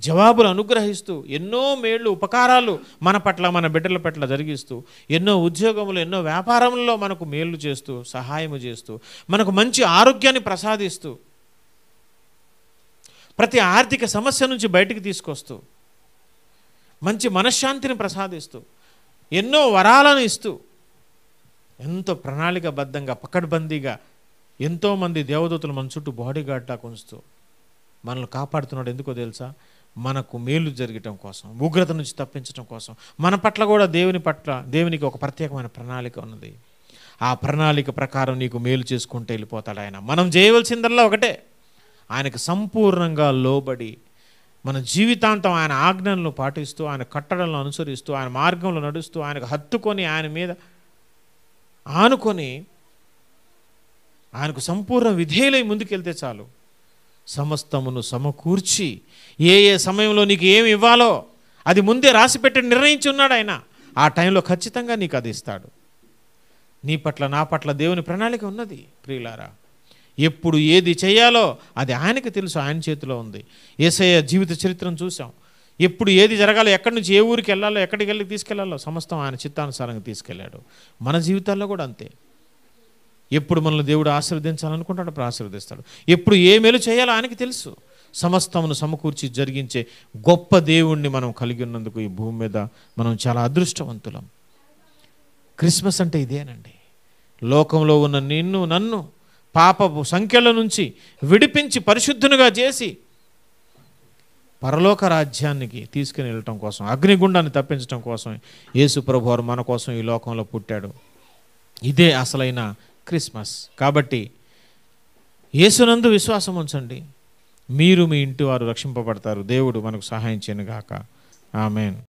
జవాబులు అనుగ్రహిస్తూ ఎన్నో మేళ్ళు ఉపకారాలు మన పట్ల మన బిడ్డల పట్ల జరిగిస్తూ ఎన్నో ఉద్యోగములు ఎన్నో వ్యాపారంలో మనకు మేలు చేస్తూ సహాయము చేస్తూ మనకు మంచి ఆరోగ్యాన్ని ప్రసాదిస్తూ ప్రతి ఆర్థిక సమస్య నుంచి బయటికి తీసుకొస్తూ మంచి మనశ్శాంతిని ప్రసాదిస్తూ ఎన్నో వరాలను ఇస్తూ ఎంతో ప్రణాళికబద్ధంగా పకడ్బందీగా ఎంతోమంది దేవదూతలు మన చుట్టూ బాడీగార్డ్లా ఉంచుతూ మనల్ని కాపాడుతున్నాడు. ఎందుకో తెలుసా? మనకు మేలు జరగటం కోసం, ఉగ్రత నుంచి తప్పించడం కోసం. మన పట్ల కూడా దేవునికి ఒక ప్రత్యేకమైన ప్రణాళిక ఉన్నది. ఆ ప్రణాళిక ప్రకారం నీకు మేలు చేసుకుంటూ వెళ్ళిపోతాడు ఆయన. మనం చేయవలసిందల్లా ఒకటే, ఆయనకు సంపూర్ణంగా లోబడి మన జీవితాంతం ఆయన ఆజ్ఞలను పాటిస్తూ, ఆయన కట్టడలను అనుసరిస్తూ, ఆయన మార్గంలో నడుస్తూ, ఆయనకు హత్తుకొని, ఆయన మీద ఆనుకొని, ఆయనకు సంపూర్ణ విధేయులై ముందుకెళ్తే చాలు, సమస్తమును సమకూర్చి ఏ ఏ సమయంలో నీకు ఏమి ఇవ్వాలో అది ముందే రాసిపెట్టి నిర్ణయించి ఉన్నాడు ఆయన. ఆ టైంలో ఖచ్చితంగా నీకు అది ఇస్తాడు. నీ పట్ల, నా పట్ల దేవుని ప్రణాళిక ఉన్నది ప్రియులారా. ఎప్పుడు ఏది చేయాలో అది ఆయనకి తెలుసు, ఆయన చేతిలో ఉంది. యేసయ్య జీవిత చరిత్రను చూసాం. ఎప్పుడు ఏది జరగాలో, ఎక్కడి నుంచి ఏ ఊరికి వెళ్ళాలో, ఎక్కడికి వెళ్ళి తీసుకెళ్లాలో సమస్తం ఆయన చిత్తానుసారంగా తీసుకెళ్ళాడు. మన జీవితాల్లో కూడా అంతే. ఎప్పుడు మనల్ని దేవుడు ఆశీర్వదించాలనుకుంటాడు, అప్పుడు ఆశీర్వదిస్తాడు. ఎప్పుడు ఏ మేలు చేయాలో ఆయనకి తెలుసు. సమస్తమును సమకూర్చి జరిగించే గొప్ప దేవుణ్ణి మనం కలిగి ఉన్నందుకు ఈ భూమి మీద మనం చాలా అదృష్టవంతులం. క్రిస్మస్ అంటే ఇదేనండి. లోకంలో ఉన్న నిన్ను, నన్ను పాపపు సంఖ్యల నుంచి విడిపించి పరిశుద్ధునిగా చేసి పరలోక రాజ్యానికి తీసుకుని వెళ్ళటం కోసం, అగ్నిగుండాన్ని తప్పించడం కోసం యేసు ప్రభువారు మన కోసం ఈ లోకంలో పుట్టాడు. ఇదే అసలైన క్రిస్మస్. కాబట్టి యేసునందు విశ్వాసం ఉంచండి, మీరు మీ ఇంటి వారు రక్షింపబడతారు. దేవుడు మనకు సహాయం చేయనుగాక. ఆమేన్.